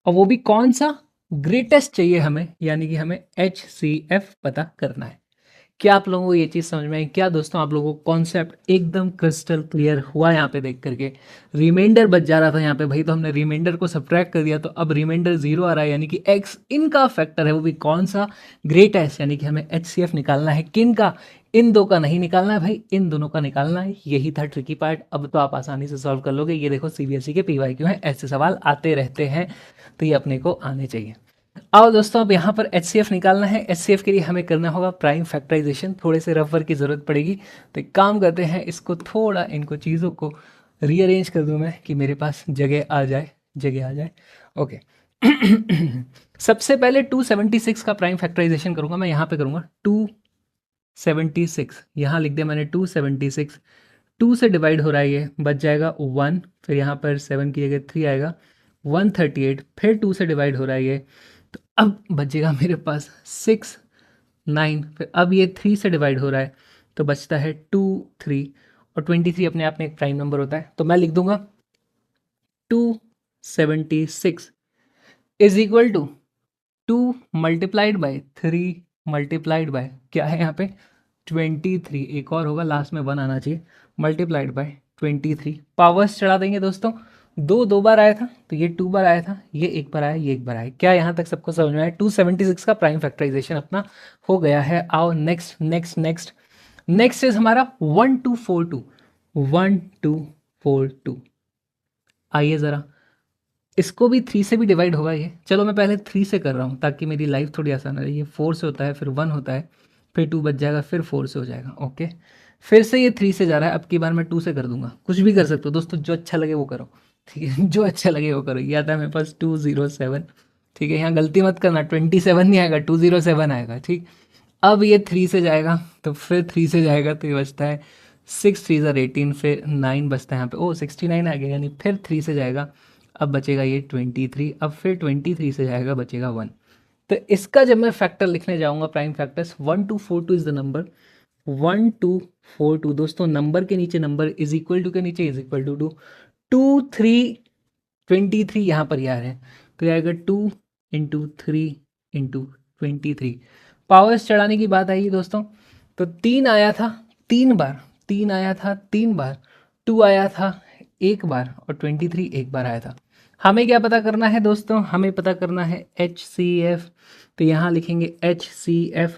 और वो भी कौन सा? ग्रेटेस्ट चाहिए हमें, यानी कि हमें HCF पता करना है। क्या आप लोगों को ये चीज़ समझ में आई? क्या दोस्तों आप लोगों को कॉन्सेप्ट एकदम क्रिस्टल क्लियर हुआ यहाँ पे देख करके? रिमाइंडर बच जा रहा था यहाँ पे भाई, तो हमने रिमाइंडर को सब्ट्रैक्ट कर दिया, तो अब रिमाइंडर जीरो आ रहा है, यानी कि एक्स इनका फैक्टर है, वो भी कौन सा? ग्रेटेस्ट, यानी कि हमें HCF निकालना है। किन का? इन दो का नहीं निकालना है भाई, इन दोनों का निकालना है। यही था ट्रिकी पार्ट। अब तो आप आसानी से सॉल्व कर लोगे। ये देखो CBSE के PYQ हैं, ऐसे सवाल आते रहते हैं, तो ये अपने को आने चाहिए। आओ दोस्तों, अब यहाँ पर HCF निकालना है। HCF के लिए हमें करना होगा प्राइम फैक्टराइजेशन। थोड़े से रफर की ज़रूरत पड़ेगी, तो एक काम करते हैं, इसको थोड़ा, इनको चीज़ों को रीअरेंज कर दूँ मैं कि मेरे पास जगह आ जाए। ओके। सबसे पहले 276 का प्राइम फैक्टराइजेशन करूँगा मैं। यहाँ पे करूँगा 276, यहाँ लिख दिया मैंने 276। 2 से डिवाइड हो रहा है, ये बच जाएगा 1, फिर यहाँ पर 7 की जगह 3 आएगा, 138। फिर 2 से डिवाइड हो रहा है ये, तो अब बचेगा मेरे पास 6, 9। फिर अब ये 3 से डिवाइड हो रहा है, तो बचता है 2, 3, और 23 अपने आप में एक प्राइम नंबर होता है। तो मैं लिख दूंगा 276 is equal to 2 multiplied by 3 multiplied by क्या है यहाँ पे 23, एक और होगा लास्ट में 1 आना चाहिए, मल्टीप्लाइड बाय 23। पावर्स चढ़ा देंगे दोस्तों, दो बार आया था, तो ये 2 बार आया था, ये 1 बार आया, ये 1 बार आया। क्या यहाँ तक सबको समझ में आया? 276 का प्राइम फैक्टराइजेशन अपना हो गया है। आओ नेक्स्ट इज हमारा 1242। 1242 आइए ज़रा, इसको भी 3 से भी डिवाइड होगा ये। चलो मैं पहले 3 से कर रहा हूँ ताकि मेरी लाइफ थोड़ी आसान रहे। ये 4 से होता है, फिर 1 होता है, फिर 2 बच जाएगा, फिर 4 से हो जाएगा। ओके, फिर से ये 3 से जा रहा है, अब की बार मैं 2 से कर दूंगा। कुछ भी कर सकते हो दोस्तों, जो अच्छा लगे वो करो, ठीक है? जो अच्छा लगे वो करो। ये आता है मेरे पास 207, ठीक है? यहाँ गलती मत करना, 27 नहीं आएगा, 207 आएगा, ठीक? अब ये 3 से जाएगा, तो फिर 3 से जाएगा, तो ये बचता है 6 3 18, फिर 9 बचता है यहाँ पे, 69 आ गया, यानी फिर 3 से जाएगा, अब बचेगा ये 23, अब फिर 23 से जाएगा, बचेगा 1। तो इसका जब मैं फैक्टर लिखने जाऊंगा, prime factors, 1242 is the number. 1242 दोस्तों, नंबर के नीचे नंबर, इज इक्वल टू के नीचे इज इक्वल टू 2 3 23 यहाँ पर यार है, तो ये आएगा 2 इंटू 3 इंटू 23। पावर्स चढ़ाने की बात आई दोस्तों, तो 3 आया था 3 बार, 3 आया था 3 बार, 2 आया था 1 बार, और 23 1 बार आया था। हमें क्या पता करना है दोस्तों? हमें पता करना है HCF। तो यहाँ लिखेंगे HCF,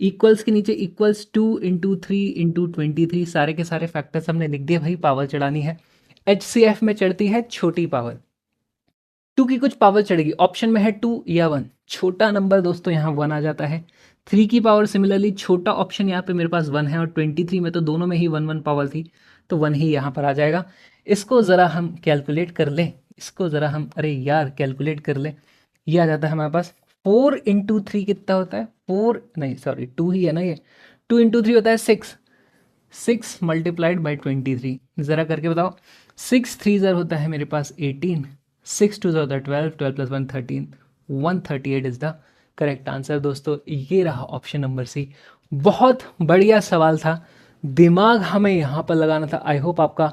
इक्वल्स के नीचे इक्वल्स 2 इंटू 3 इंटू 23, सारे के सारे फैक्टर्स हमने लिख दिए भाई। पावर चढ़ानी है, HCF में चढ़ती है छोटी पावर, 2 की कुछ पावर चढ़ेगी, ऑप्शन में है 2 या 1। छोटा नंबर दोस्तों यहाँ 1 आ जाता है। 3 की पावर सिमिलरली छोटा ऑप्शन यहाँ पे मेरे पास 1 है, और 23 में तो दोनों में ही 1 1 पावर थी, तो 1 ही यहाँ पर आ जाएगा। इसको ज़रा हम कैलकुलेट कर लें, इसको ज़रा हम, अरे यार कैलकुलेट कर लें। ये आ जाता है हमारे पास 4 इंटू 3 कितना होता है? 4 नहीं सॉरी 2 ही है ना ये, 2 इंटू 3 होता है 6 मल्टीप्लाइड बाई 23, ज़रा करके बताओ। 6 3 ज़र होता है मेरे पास 18, 6 2 ज़र होता है 12, 12 plus 1 13, 138 is the correct answer. दोस्तों ये रहा ऑप्शन नंबर सी। बहुत बढ़िया सवाल था, दिमाग हमें यहाँ पर लगाना था। आई होप आपका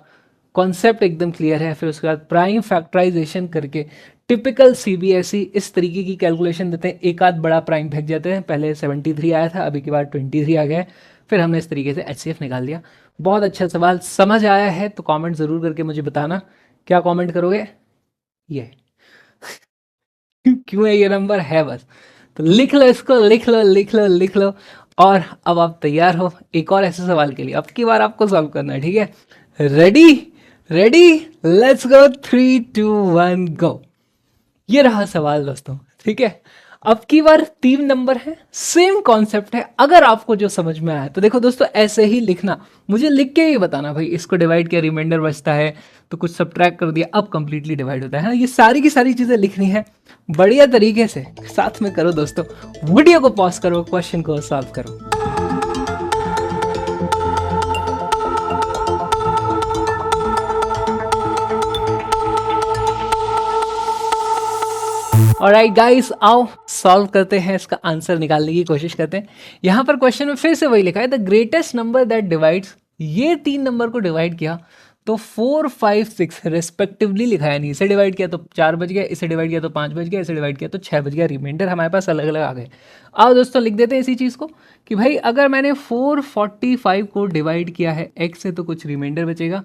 कॉन्सेप्ट एकदम क्लियर है। फिर उसके बाद प्राइम फैक्टराइजेशन करके टिपिकल CBSE इस तरीके की कैलकुलेशन देते हैं, एक आध बड़ा प्राइम फेंक जाते हैं। पहले 73 आया था, अभी के बाद 23 आ गया है, फिर हमने इस तरीके से HCF निकाल दिया। बहुत अच्छा सवाल, समझ आया है तो कमेंट ज़रूर करके मुझे बताना। क्या कमेंट करोगे? ये क्यों है ये नंबर है, बस तो लिख लो इसको, लिख लो। और अब आप तैयार हो एक और ऐसे सवाल के लिए, अब की बार आपको सॉल्व करना है, ठीक है? रेडी, लेट्स गो, 3 2 1 गो। ये रहा सवाल दोस्तों, ठीक है? अब की बार 3 नंबर है, सेम कॉन्सेप्ट है। अगर आपको जो समझ में आया तो देखो दोस्तों, ऐसे ही लिखना, मुझे लिख के ही बताना भाई, इसको डिवाइड किया, रिमाइंडर बचता है, तो कुछ सब्ट्रैक्ट कर दिया, अब कंप्लीटली डिवाइड होता है ना। ये सारी की सारी चीज़ें लिखनी है बढ़िया तरीके से, साथ में करो दोस्तों। वीडियो को पॉज करो, क्वेश्चन को सॉल्व करो। ऑलराइट गाइस, आओ सॉल्व करते हैं, इसका आंसर निकालने की कोशिश करते हैं। यहाँ पर क्वेश्चन में फिर से वही लिखा है, the greatest number that divides, ये 3 नंबर को डिवाइड किया तो 4 5 6 रेस्पेक्टिवली लिखा है, नहीं इसे डिवाइड किया तो 4 बज गया, इसे डिवाइड किया तो 5 बज गया, इसे डिवाइड किया तो 6 बज गया, रिमाइंडर हमारे पास अलग अलग आ गए। आओ दोस्तों लिख देते हैं इसी चीज़ को कि भाई अगर मैंने 445 को डिवाइड किया है x से तो कुछ रिमाइंडर बचेगा,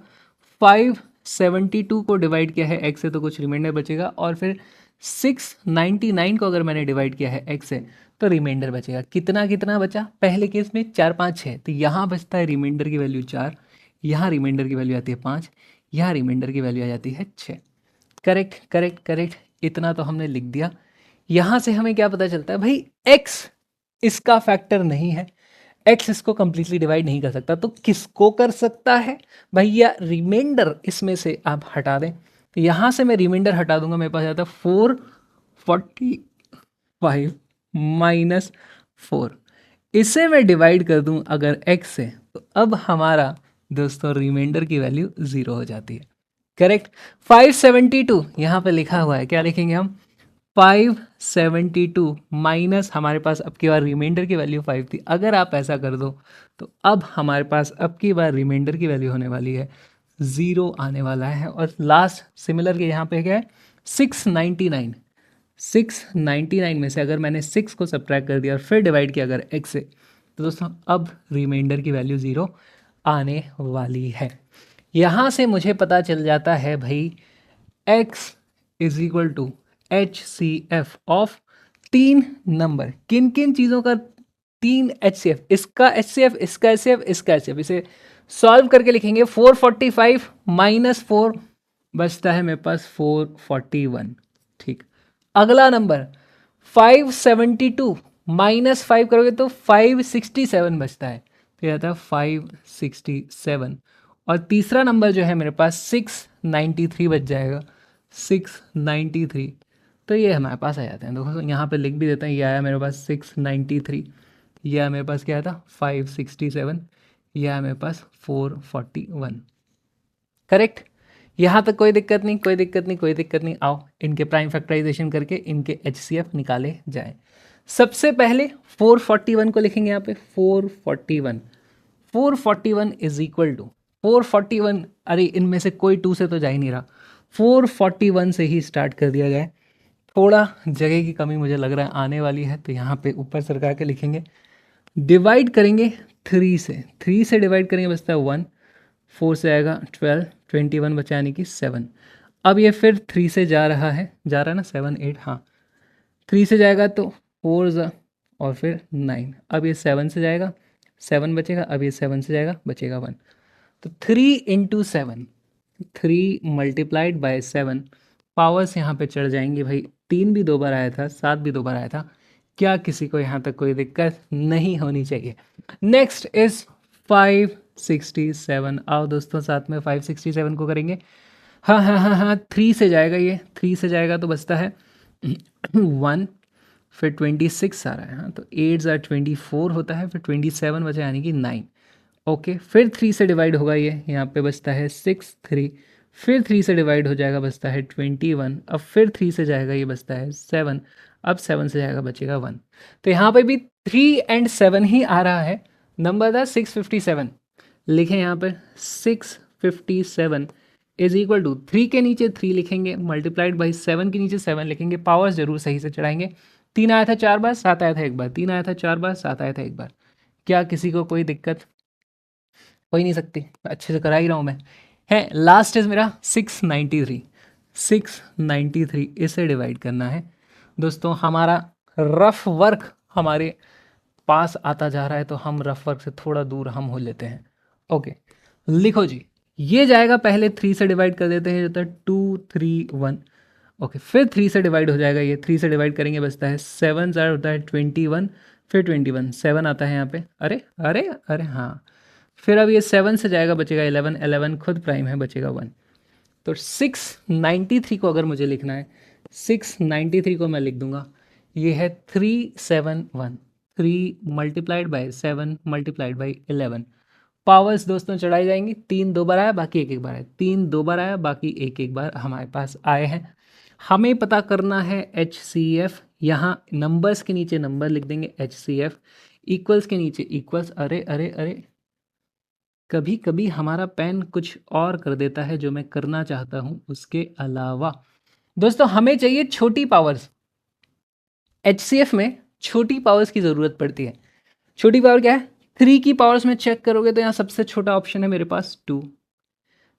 572 को डिवाइड किया है x से तो कुछ रिमाइंडर बचेगा, और फिर 699 को अगर मैंने डिवाइड किया है x से तो रिमाइंडर बचेगा। कितना कितना बचा? पहले केस में 4 5 6, तो यहाँ बचता है रिमाइंडर की वैल्यू 4, यहाँ रिमाइंडर की वैल्यू आती है 5, यहाँ रिमाइंडर की वैल्यू आ जाती है 6। करेक्ट करेक्ट करेक्ट, इतना तो हमने लिख दिया। यहाँ से हमें क्या पता चलता है भाई x इसका फैक्टर नहीं है, x इसको कंप्लीटली डिवाइड नहीं कर सकता, तो किसको कर सकता है भैया? रिमाइंडर इसमें से आप हटा दें, तो यहाँ से मैं रिमाइंडर हटा दूंगा, मेरे पास आता है 445 माइनस 4, इसे मैं डिवाइड कर दूं अगर x से, तो अब हमारा दोस्तों रिमाइंडर की वैल्यू 0 हो जाती है। करेक्ट। 572 यहाँ पे लिखा हुआ है, क्या लिखेंगे हम? 572 माइनस हमारे पास अब की बार रिमाइंडर की वैल्यू 5 थी, अगर आप ऐसा कर दो तो अब हमारे पास अब की बार रिमाइंडर की वैल्यू होने वाली है 0 आने वाला है। और लास्ट सिमिलर के यहाँ पे क्या है? 699, 699 में से अगर मैंने 6 को सब्ट्रैक्ट कर दिया और फिर डिवाइड किया अगर x से, तो दोस्तों अब रिमाइंडर की वैल्यू 0 आने वाली है। यहाँ से मुझे पता चल जाता है भाई x is equal to HCF of 3 नंबर। किन किन चीज़ों का 3 HCF? इसका HCF, इसका HCF, इसका HCF। इसे सॉल्व करके लिखेंगे 445 माइनस 4 बचता है मेरे पास 441। ठीक। अगला नंबर 572 माइनस 5 करोगे तो 567 बचता है, तो यह आता है 567। और तीसरा नंबर जो है मेरे पास 693 बच जाएगा, 693। तो ये हमारे पास आ जाते हैं। देखो यहाँ पे लिख भी देते हैं, ये आया मेरे पास 693, ये आया मेरे पास क्या था 567, ये आया मेरे पास 441। करेक्ट। यहाँ तक कोई दिक्कत नहीं, कोई दिक्कत नहीं, कोई दिक्कत नहीं। आओ इनके प्राइम फैक्टराइजेशन करके इनके HCF निकाले जाए। सबसे पहले 441 को लिखेंगे यहाँ पे 441, 441 इज इक्वल टू 441, अरे इनमें से कोई 2 से तो जा ही नहीं रहा, 441 से ही स्टार्ट कर दिया जाए। थोड़ा जगह की कमी मुझे लग रहा है आने वाली है, तो यहाँ पे ऊपर सरका के लिखेंगे, डिवाइड करेंगे 3 से, 3 से डिवाइड करेंगे बचता है 1, 4 से आएगा 12, 21 बचा यानी कि 7। अब ये फिर 3 से जा रहा है, जा रहा है ना 7 8, हाँ 3 से जाएगा तो 4 और फिर 9, अब ये 7 से जाएगा 7 बचेगा, अब ये 7 से जाएगा बचेगा 1, तो 3 इंटू 7, 3 मल्टीप्लाइड बाय 7, पावर्स यहाँ पे चढ़ जाएंगे भाई, 3 भी 2 बार आया था, 7 भी 2 बार आया था। क्या किसी को यहाँ तक कोई दिक्कत नहीं होनी चाहिए? Next is 567। आओ दोस्तों साथ में 567 को करेंगे। हाँ हाँ हाँ हाँ, 3 से जाएगा, ये 3 से जाएगा तो बचता है 1, फिर 26 आ रहा है, हाँ तो 8 ज़ा 24 होता है, फिर 27 बचा यानी कि 9। ओके, फिर 3 से डिवाइड होगा, ये यहाँ पे बचता है 6 3, फिर 3 से डिवाइड हो जाएगा बचता है 21, अब फिर 3 से जाएगा ये बचता है 7, अब 7 से जाएगा बचेगा 1। तो यहाँ पे भी 3 एंड 7 ही आ रहा है, नंबर था 657। लिखें यहाँ पे 657 इज इक्वल टू 3 के नीचे 3 लिखेंगे, मल्टीप्लाइड बाई 7 के नीचे 7 लिखेंगे, पावर्स जरूर सही से चढ़ाएंगे। 3 आया था 4 बार, 7 आया था 1 बार, 3 आया था 4 बार, 7 आया था 1 बार। क्या किसी को कोई दिक्कत हो ही नहीं सकती? अच्छे से करा ही रहा हूँ मैं। है लास्ट इज मेरा 693, 693 इसे डिवाइड करना है दोस्तों। हमारा रफ वर्क हमारे पास आता जा रहा है, तो हम रफ वर्क से थोड़ा दूर हम हो लेते हैं। ओके, लिखो जी, ये जाएगा, पहले 3 से डिवाइड कर देते हैं, जो 2 3 1। ओके, फिर 3 से डिवाइड हो जाएगा, ये 3 से डिवाइड करेंगे बचता है 7 ज़ार होता है 21, फिर 21 7 आता है यहाँ पे, अरे अरे अरे हाँ, फिर अब ये 7 से जाएगा बचेगा 11, 11 खुद प्राइम है बचेगा 1। तो 693 को अगर मुझे लिखना है, 693 को मैं लिख दूंगा, ये है 371, 3 multiplied by 7 multiplied by 11। Powers दोस्तों चढ़ाई जाएंगी, 3 2 बार आया बाकी 1 1 बार आया, 3 2 बार आया बाकी 1 1 बार हमारे पास आए हैं। हमें पता करना है HCF, यहाँ नंबर्स के नीचे नंबर लिख देंगे HCF, इक्वल्स के नीचे इक्वल्स, अरे अरे अरे कभी कभी हमारा पेन कुछ और कर देता है जो मैं करना चाहता हूं उसके अलावा। दोस्तों हमें चाहिए छोटी पावर्स। एचसीएफ में छोटी पावर्स की ज़रूरत पड़ती है। छोटी पावर क्या है? 3 की पावर्स में चेक करोगे तो यहाँ सबसे छोटा ऑप्शन है मेरे पास 2।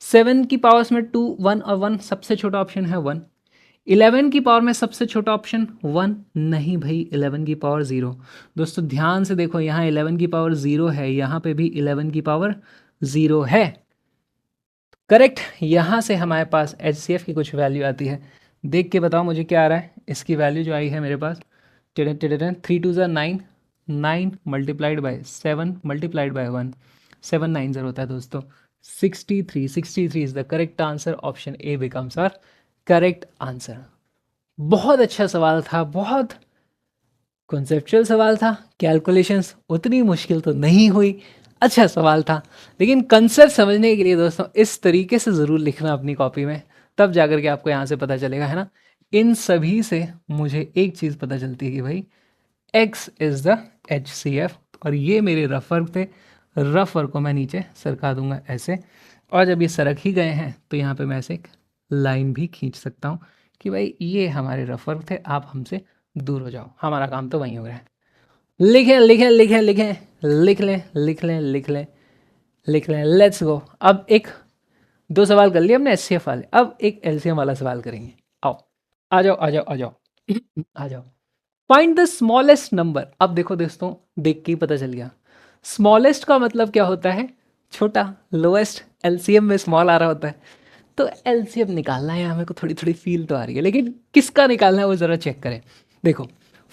7 की पावर्स में 2, 1 और 1 सबसे छोटा ऑप्शन है 1। 11 की पावर में सबसे छोटा ऑप्शन 1 नहीं भाई, 11 की पावर 0। दोस्तों ध्यान से देखो, यहाँ 11 की पावर 0 है, यहाँ पे भी 11 की पावर 0 है। करेक्ट। यहाँ से हमारे पास एचसीएफ की कुछ वैल्यू आती है। देख के बताओ मुझे क्या आ रहा है। इसकी वैल्यू जो आई है मेरे पास 3 2 9, 9 मल्टीप्लाइड बाय 7 मल्टीप्लाइड बाय 1, 7 9 होता है दोस्तों 63। 63 is the correct answer. Option A becomes our correct answer. बहुत अच्छा सवाल था, बहुत कॉन्सेप्चुअल सवाल था। कैलकुलेशंस उतनी मुश्किल तो नहीं हुई, अच्छा सवाल था। लेकिन कंसेप्ट समझने के लिए दोस्तों इस तरीके से ज़रूर लिखना अपनी कॉपी में, तब जाकर के आपको यहाँ से पता चलेगा, है ना। इन सभी से मुझे एक चीज़ पता चलती है कि भाई x इज़ द HCF, और ये मेरे रफर थे। रफर को मैं नीचे सरका दूंगा ऐसे, और जब ये सरक ही गए हैं तो यहाँ पे मैं ऐसे एक लाइन भी खींच सकता हूँ कि भाई ये हमारे रफर थे, आप हमसे दूर हो जाओ। हमारा काम तो वहीं हो गया है। लिखें लिखें लिखें लिखें, लिख लें लिख लें लिख लें लिख लें। Let's go. अब एक दो सवाल कर लिए हमने एचसीएफ वाले, अब एक एलसीएम वाला सवाल करेंगे। आओ, आ जाओ आ जाओ आ जाओ आ जाओ। Find the smallest number. अब देखो दोस्तों, देख के ही पता चल गया स्मॉलेस्ट का मतलब क्या होता है, छोटा। लोएस्ट एलसीएम में स्मॉल आ रहा होता है, तो एलसीएम निकालना है हमें को। थोड़ी थोड़ी फील तो आ रही है, लेकिन किसका निकालना है वो ज़रा चेक करें। देखो,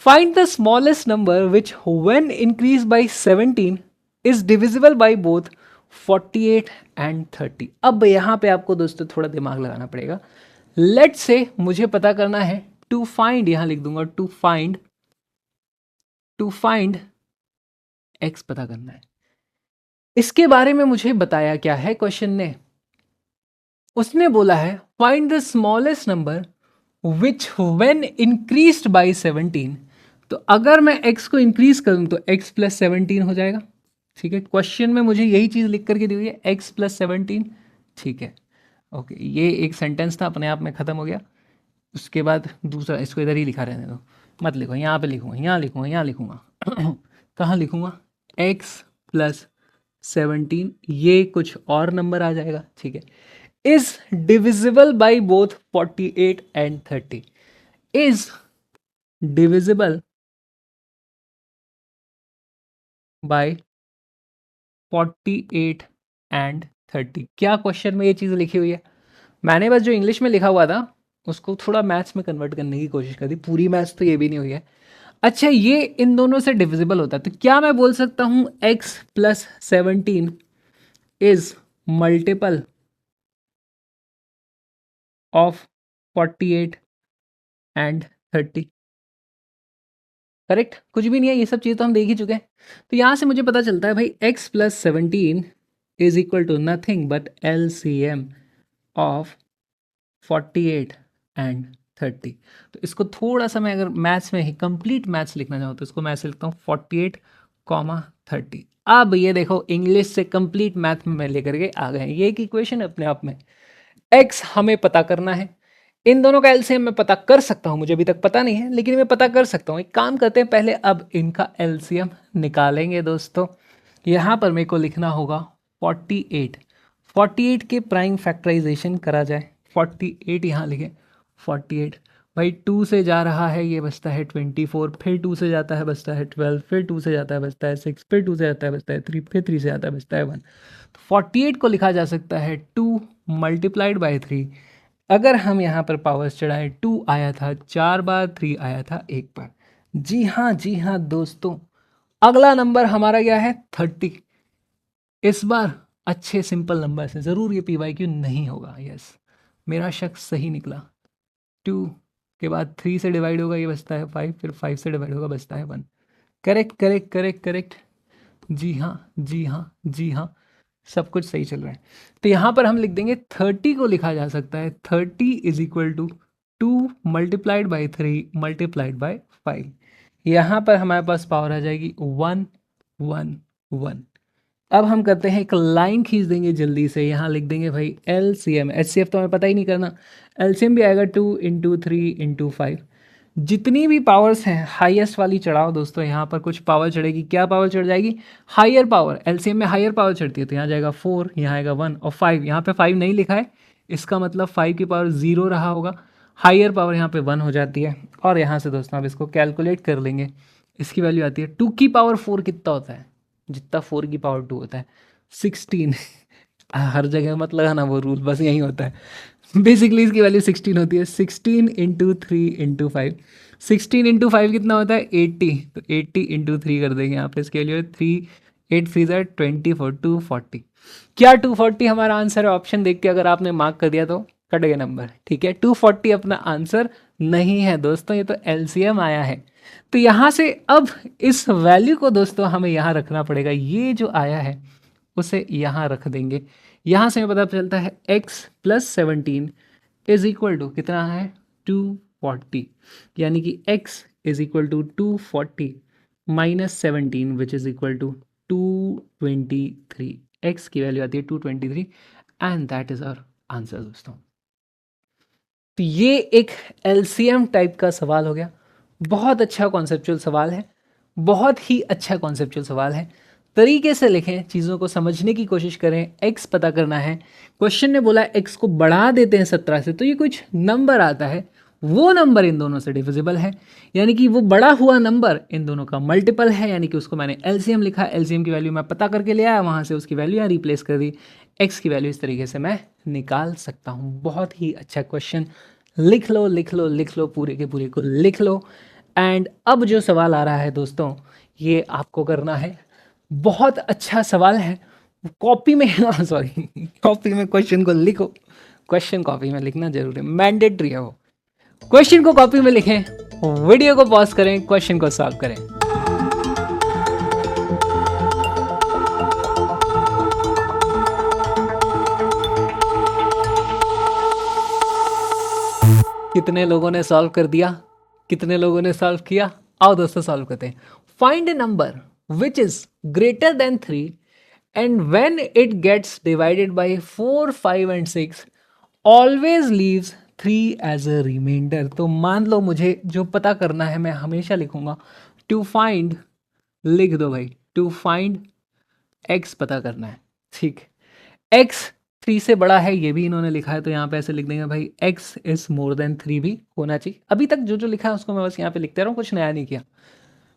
find the smallest number which when increase by 17 is divisible by both 48 and 30। अब यहाँ पे आपको दोस्तों थोड़ा दिमाग लगाना पड़ेगा। लेट्स से मुझे पता करना है टू फाइंड, यहाँ लिख दूंगा टू फाइंड एक्स पता करना है। इसके बारे में मुझे बताया क्या है क्वेश्चन ने, उसने बोला है find the smallest number which when increased by 17। तो अगर मैं x को इंक्रीज करूं तो x प्लस 17 हो जाएगा। ठीक है, क्वेश्चन में मुझे यही चीज़ लिख करके दी हुई है, x प्लस 17। ठीक है, ओके, ये एक सेंटेंस था, अपने आप में ख़त्म हो गया। उसके बाद दूसरा, इसको इधर ही लिखा रहने दो, मत लिखो, यहाँ पे लिखूंगा, यहाँ लिखूंगा, यहाँ लिखूंगा कहाँ लिखूंगा, x प्लस 17, ये कुछ और नंबर आ जाएगा। ठीक है, is divisible by both 48 and 30, is divisible by 48 and 30। क्या क्वेश्चन में ये चीज़ लिखी हुई है? मैंने बस जो इंग्लिश में लिखा हुआ था उसको थोड़ा मैथ्स में कन्वर्ट करने की कोशिश कर दी, पूरी मैथ्स तो ये भी नहीं हुई है। अच्छा, ये इन दोनों से डिविजिबल होता है, तो क्या मैं बोल सकता हूँ x plus 17 is multiple of 48 and 30? Correct, कुछ भी नहीं है, ये सब चीज़ तो हम देख ही चुके हैं। तो यहाँ से मुझे पता चलता है भाई x plus 17 is equal to nothing but LCM of 48 and 30। तो इसको थोड़ा सा मैं अगर मैथ्स में ही कंप्लीट मैथ्स लिखना चाहूँ तो इसको मैं ऐसे लिखता हूँ 48 कॉमा 30। अब ये देखो, इंग्लिश से कंप्लीट मैथ में मैं लेकर के आ गए। ये एक इक्वेशन है अपने आप में। x हमें पता करना है, इन दोनों का एलसीएम मैं पता कर सकता हूं, मुझे अभी तक पता नहीं है लेकिन मैं पता कर सकता हूं। एक काम करते हैं, पहले अब इनका एलसीएम निकालेंगे दोस्तों। यहां पर मेरे को लिखना होगा 48। 48 के प्राइम फैक्टराइजेशन करा जाए, 48 यहाँ लिखें। 48 भाई 2 से जा रहा है, ये बचता है 24, फिर 2 से जाता है बचता है 12, फिर 2 से जाता है बचता है 6, फिर 2 से जाता है बचता है 3, फिर 3 से जाता है बचता है 1। तो 48 को लिखा जा सकता है 2 मल्टीप्लाइड बाई 3। अगर हम यहाँ पर पावर्स चढ़ाएं, 2 आया था 4 बार, 3 आया था 1 बार। जी हाँ दोस्तों, अगला नंबर हमारा क्या है 30। इस बार अच्छे सिंपल नंबर से, ज़रूर ये PYQ नहीं होगा। यस, मेरा शक सही निकला। 2 के बाद 3 से डिवाइड होगा, ये बचता है 5, फिर 5 से डिवाइड होगा बचता है 1। करेक्ट करेक्ट करेक्ट करेक्ट, जी हाँ जी हाँ जी हाँ, सब कुछ सही चल रहा है। तो यहाँ पर हम लिख देंगे 30 को लिखा जा सकता है 30 is equal to 2 multiplied by 3 multiplied by 5। यहाँ पर हमारे पास पावर आ जाएगी 1 1 1। अब हम करते हैं, एक लाइन खींच देंगे जल्दी से, यहाँ लिख देंगे भाई LCM। HCF तो हमें पता ही नहीं करना, LCM भी आएगा 2 × 3 × 5। जितनी भी पावर्स हैं हाईएस्ट वाली चढ़ाओ दोस्तों, यहाँ पर कुछ पावर चढ़ेगी, क्या पावर चढ़ जाएगी? Higher power. LCM में हायर पावर चढ़ती है, तो यहाँ जाएगा 4, यहाँ आएगा 1 और 5। यहाँ पे 5 नहीं लिखा है, इसका मतलब 5 की पावर 0 रहा होगा, हायर पावर यहाँ पे 1 हो जाती है। और यहाँ से दोस्तों आप इसको कैलकुलेट कर लेंगे, इसकी वैल्यू आती है 2 की पावर 4 कितना होता है? जितना 4 की पावर 2 होता है 16। हर जगह मत लगाना वो रूल, बस यही होता है। बेसिकली इसकी वैल्यू 16 होती है। 16 × 3 × 5, 16 × 5 कितना होता है? 80। तो 80 × 3 कर देंगे यहाँ पे, इसके लिए 3, 8 3 24, 240। क्या 240 हमारा आंसर है? ऑप्शन देख के अगर आपने मार्क कर दिया तो कट गया नंबर, ठीक है। 240 अपना आंसर नहीं है दोस्तों, ये तो LCM आया है। तो यहाँ से अब इस वैल्यू को दोस्तों हमें यहाँ रखना पड़ेगा, ये जो आया है उसे यहाँ रख देंगे। यहाँ से हमें पता चलता है x + 17 इज इक्वल टू कितना है? 240। यानी कि x is equal to 240 - 17 which is equal to 223। x की वैल्यू आती है 223 and that is our answer दोस्तों। तो ये एक LCM टाइप का सवाल हो गया। बहुत अच्छा कॉन्सेप्चुअल सवाल है, बहुत ही अच्छा कॉन्सेप्चुअल सवाल है। तरीके से लिखें, चीज़ों को समझने की कोशिश करें। x पता करना है, क्वेश्चन ने बोला x को बढ़ा देते हैं 17 से, तो ये कुछ नंबर आता है, वो नंबर इन दोनों से डिविजिबल है, यानी कि वो बड़ा हुआ नंबर इन दोनों का मल्टीपल है, यानी कि उसको मैंने LCM लिखा। LCM की वैल्यू मैं पता करके ले आया, वहाँ से उसकी वैल्यू यहाँ रिप्लेस कर दी, x की वैल्यू इस तरीके से मैं निकाल सकता हूँ। बहुत ही अच्छा क्वेश्चन, लिख लो लिख लो लिख लो, पूरे के पूरे को लिख लो। एंड अब जो सवाल आ रहा है दोस्तों, ये आपको करना है, बहुत अच्छा सवाल है। कॉपी में सॉरी कॉपी में क्वेश्चन को लिखो, क्वेश्चन कॉपी में लिखना जरूरी है, मैंडेटरी है वो। क्वेश्चन को कॉपी में लिखें, वीडियो को पॉज करें, क्वेश्चन को सॉल्व करें। कितने लोगों ने सॉल्व कर दिया? कितने लोगों ने सॉल्व किया? आओ दोस्तों सॉल्व करते हैं। Find a number which is greater than 3 and when it gets divided by 4, 5 and 6 always leaves 3 as a reminder. तो मान लो मुझे जो पता करना है, मैं हमेशा लिखूंगा टू फाइंड, लिख दो भाई, टू फाइंड x पता करना है, ठीक। x 3 से बड़ा है, ये भी इन्होंने लिखा है, तो यहाँ पे ऐसे लिख देंगे भाई x इज मोर देन 3 भी होना चाहिए। अभी तक जो जो लिखा है उसको मैं बस यहाँ पे लिखते रहा हूँ, कुछ नया नहीं किया।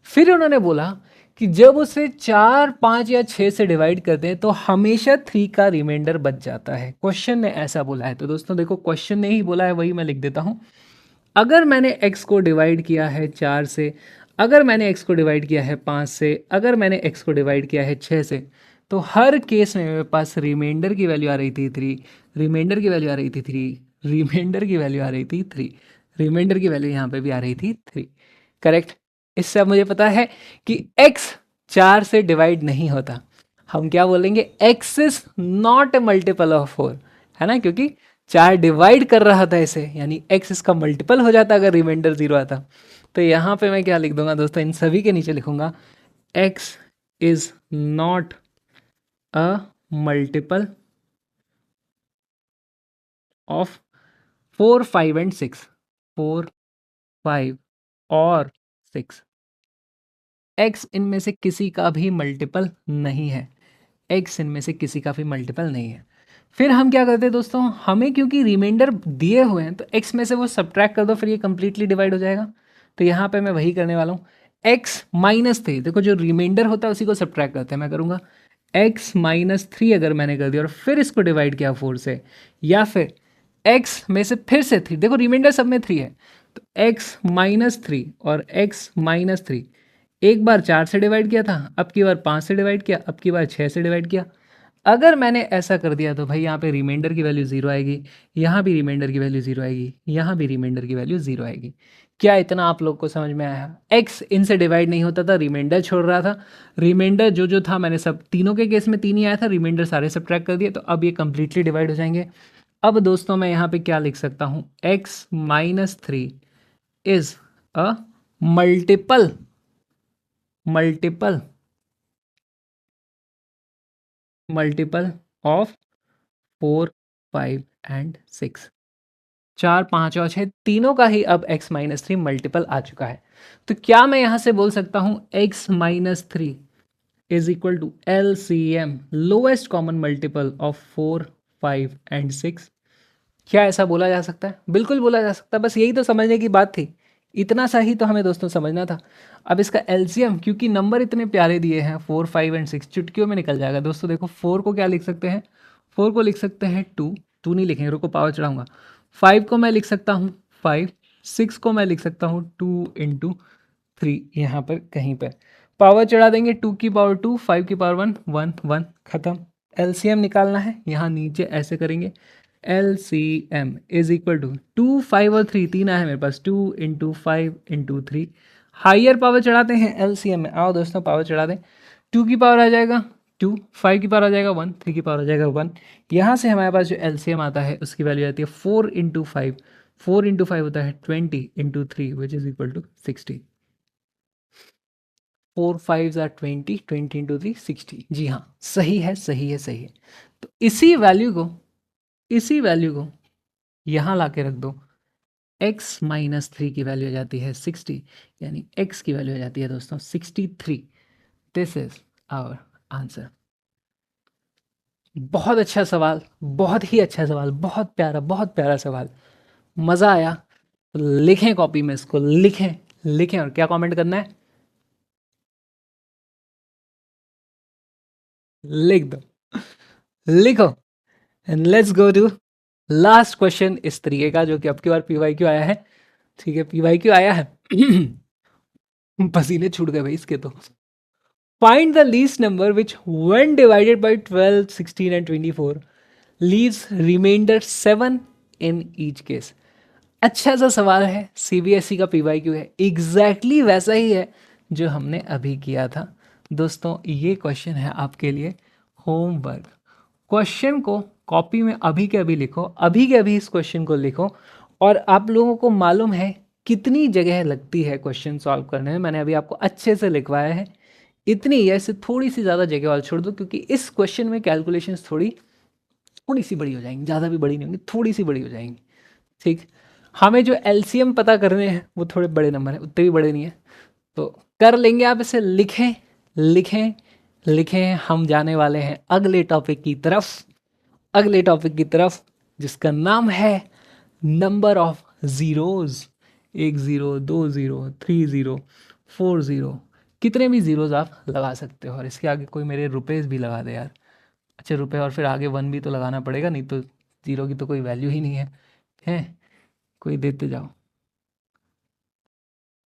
फिर उन्होंने बोला कि जब उसे 4, 5 या 6 से डिवाइड करते हैं तो हमेशा 3 का रिमाइंडर बच जाता है। क्वेश्चन ने ऐसा बोला है, तो दोस्तों देखो क्वेश्चन ने ही बोला है, वही मैं लिख देता हूँ। अगर मैंने x को डिवाइड किया है 4 से, अगर मैंने x को डिवाइड किया है 5 से, अगर मैंने x को डिवाइड किया है 6 से, तो हर केस में मेरे पास रिमाइंडर की वैल्यू आ रही थी 3, रिमाइंडर की वैल्यू आ रही थी 3, रिमाइंडर की वैल्यू आ रही थी 3, रिमाइंडर की वैल्यू यहाँ पे भी आ रही थी 3। करेक्ट। इससे अब मुझे पता है कि x 4 से डिवाइड नहीं होता। हम क्या बोलेंगे? x is not a multiple of 4, है ना, क्योंकि 4 डिवाइड कर रहा था इसे, यानी x इसका मल्टीपल हो जाता अगर रिमाइंडर 0 आता। तो यहाँ पे मैं क्या लिख दूंगा दोस्तों, इन सभी के नीचे लिखूंगा x is not a multiple of 4, 5 and 6, 4, 5 और 6। x इनमें से किसी का भी मल्टीपल नहीं है, x इनमें से किसी का भी मल्टीपल नहीं है। फिर हम क्या करते हैं दोस्तों, हमें क्योंकि रिमाइंडर दिए हुए हैं तो x में से वो सब्ट्रैक्ट कर दो, फिर ये कंप्लीटली डिवाइड हो जाएगा। तो यहाँ पे मैं वही करने वाला हूँ, x -3, देखो जो रिमाइंडर होता है उसी को सब्ट्रैक्ट करते हैं। मैं करूँगा x -3 अगर मैंने कर दिया और फिर इसको डिवाइड किया 4 से, या फिर x में से फिर से 3, देखो रिमाइंडर सब में 3 है, तो x -3 और x -3, एक बार 4 से डिवाइड किया था, अब की बार 5 से डिवाइड किया, अब की बार 6 से डिवाइड किया। अगर मैंने ऐसा कर दिया तो भाई यहाँ पे रिमाइंडर की वैल्यू 0 आएगी, यहाँ भी रिमाइंडर की वैल्यू 0 आएगी, यहाँ भी रिमाइंडर की वैल्यू 0 आएगी। क्या इतना आप लोग को समझ में आया? x इनसे डिवाइड नहीं होता था, रिमाइंडर छोड़ रहा था, रिमाइंडर जो जो था मैंने सब, तीनों के केस में 3 ही आया था, रिमाइंडर सारे सब्ट्रैक्ट कर दिए, तो अब ये कंप्लीटली डिवाइड हो जाएंगे। अब दोस्तों मैं यहाँ पे क्या लिख सकता हूँ, x -3 is a multiple multiple of 4, 5 and 6। 4, 5 और 6 तीनों का ही अब x-3 मल्टीपल आ चुका है। तो क्या मैं यहाँ से बोल सकता हूँ x-3 is equal to LCM, lowest common multiple of 4, 5 and 6? क्या ऐसा बोला जा सकता है? बिल्कुल बोला जा सकता है। बस यही तो समझने की बात थी। इतना सा ही तो हमें दोस्तों समझना था। अब इसका एलसीएम, क्योंकि नंबर इतने प्यारे दिए हैं 4, 5 एंड 6, चुटकियों में निकल जाएगा दोस्तों। देखो 4 को क्या लिख सकते हैं? 4 को लिख सकते हैं 2, 2 नहीं लिखेंगे, रुको पावर चढ़ाऊंगा। 5 को मैं लिख सकता हूँ 5, 6 को मैं लिख सकता हूँ 2 इंटू 3, यहाँ पर कहीं पर पावर चढ़ा देंगे। 2 की पावर 2, 5 की पावर 1, 1, 1, खत्म। एलसीएम निकालना है, यहाँ नीचे ऐसे करेंगे। LCM इज इक्वल टू 2, 5 और 3, तीन आया है मेरे पास, 2 इंटू 5 इंटू 3। हाइयर पावर चढ़ाते हैं LCM में, आओ दोस्तों पावर चढ़ा दें। 2 की पावर आ जाएगा 2, 5 की पावर आ जाएगा 1, 3 की पावर आ जाएगा 1। यहाँ से हमारे पास जो LCM आता है उसकी वैल्यू आती है 4 इंटू 5, 4 इंटू 5 होता है 20 into 3 which is equal to 60। 4 5 are 20, 20 into 3 60। जी हाँ, सही है सही है सही है। तो इसी वैल्यू को यहाँ ला के रख दो। x-3 की वैल्यू हो जाती है 60, यानी x की वैल्यू हो जाती है दोस्तों 63। This is our answer. बहुत अच्छा सवाल, बहुत ही अच्छा सवाल, बहुत प्यारा सवाल। मज़ा आया। तो लिखें कॉपी में इसको, लिखें लिखें, और क्या कमेंट करना है? लिख दो, लिखो। And let's go to last question इस तरीके का, जो कि अब की बार PYQ आया है। ठीक है, PYQ आया है। पसीने छूट गए भाई इसके तो। Find the least number which, when divided by 12, 16 and 24, leaves remainder 7 in each case. अच्छा सा सवाल है, CBSE का PYQ है, एग्जैक्टली वैसा ही है जो हमने अभी किया था। दोस्तों ये क्वेश्चन है आपके लिए होमवर्क। क्वेश्चन को कॉपी में अभी के अभी लिखो, अभी के अभी इस क्वेश्चन को लिखो। और आप लोगों को मालूम है कितनी जगह लगती है क्वेश्चन सॉल्व करने में, मैंने अभी आपको अच्छे से लिखवाया है। इतनी ही है, इससे थोड़ी सी ज़्यादा जगह और छोड़ दो, क्योंकि इस क्वेश्चन में कैलकुलेशंस थोड़ी थोड़ी सी बड़ी हो जाएंगी, ज़्यादा भी बड़ी नहीं होंगी, थोड़ी सी बड़ी हो जाएंगी। ठीक, हमें जो LCM पता करने हैं वो थोड़े बड़े नंबर हैं, उतने भी बड़े नहीं है, तो कर लेंगे। आप इसे लिखें लिखें लिखें। हम जाने वाले हैं अगले टॉपिक की तरफ, अगले टॉपिक की तरफ, जिसका नाम है नंबर ऑफ ज़ीरोज़। 1 0, 2 0, 3 0, 4 0, कितने भी ज़ीरोज़ आप लगा सकते हो। और इसके आगे कोई मेरे रुपीज़ भी लगा दे यार। अच्छा, रुपए और फिर आगे 1 भी तो लगाना पड़ेगा, नहीं तो ज़ीरो की तो कोई वैल्यू ही नहीं है। हैं, कोई देते जाओ,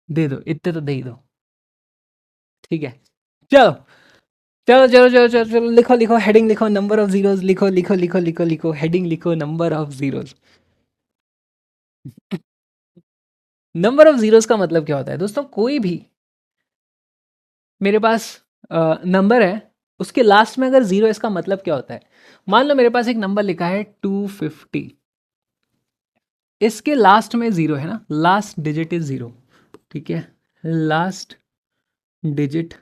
दे दो, इतने तो दे ही दो। ठीक है, चलो चलो चलो चलो चलो चलो, लिखो लिखो, हेडिंग लिखो, नंबर ऑफ जीरोस लिखो लिखो लिखो लिखो लिखो, हेडिंग लिखो, number of zeros. Number of zeros का मतलब क्या होता है दोस्तों? कोई भी मेरे पास नंबर है, उसके लास्ट में अगर जीरो, इसका मतलब क्या होता है? मान लो मेरे पास एक नंबर लिखा है 250, इसके लास्ट में जीरो है ना, लास्ट डिजिट इज जीरो। ठीक है, लास्ट डिजिट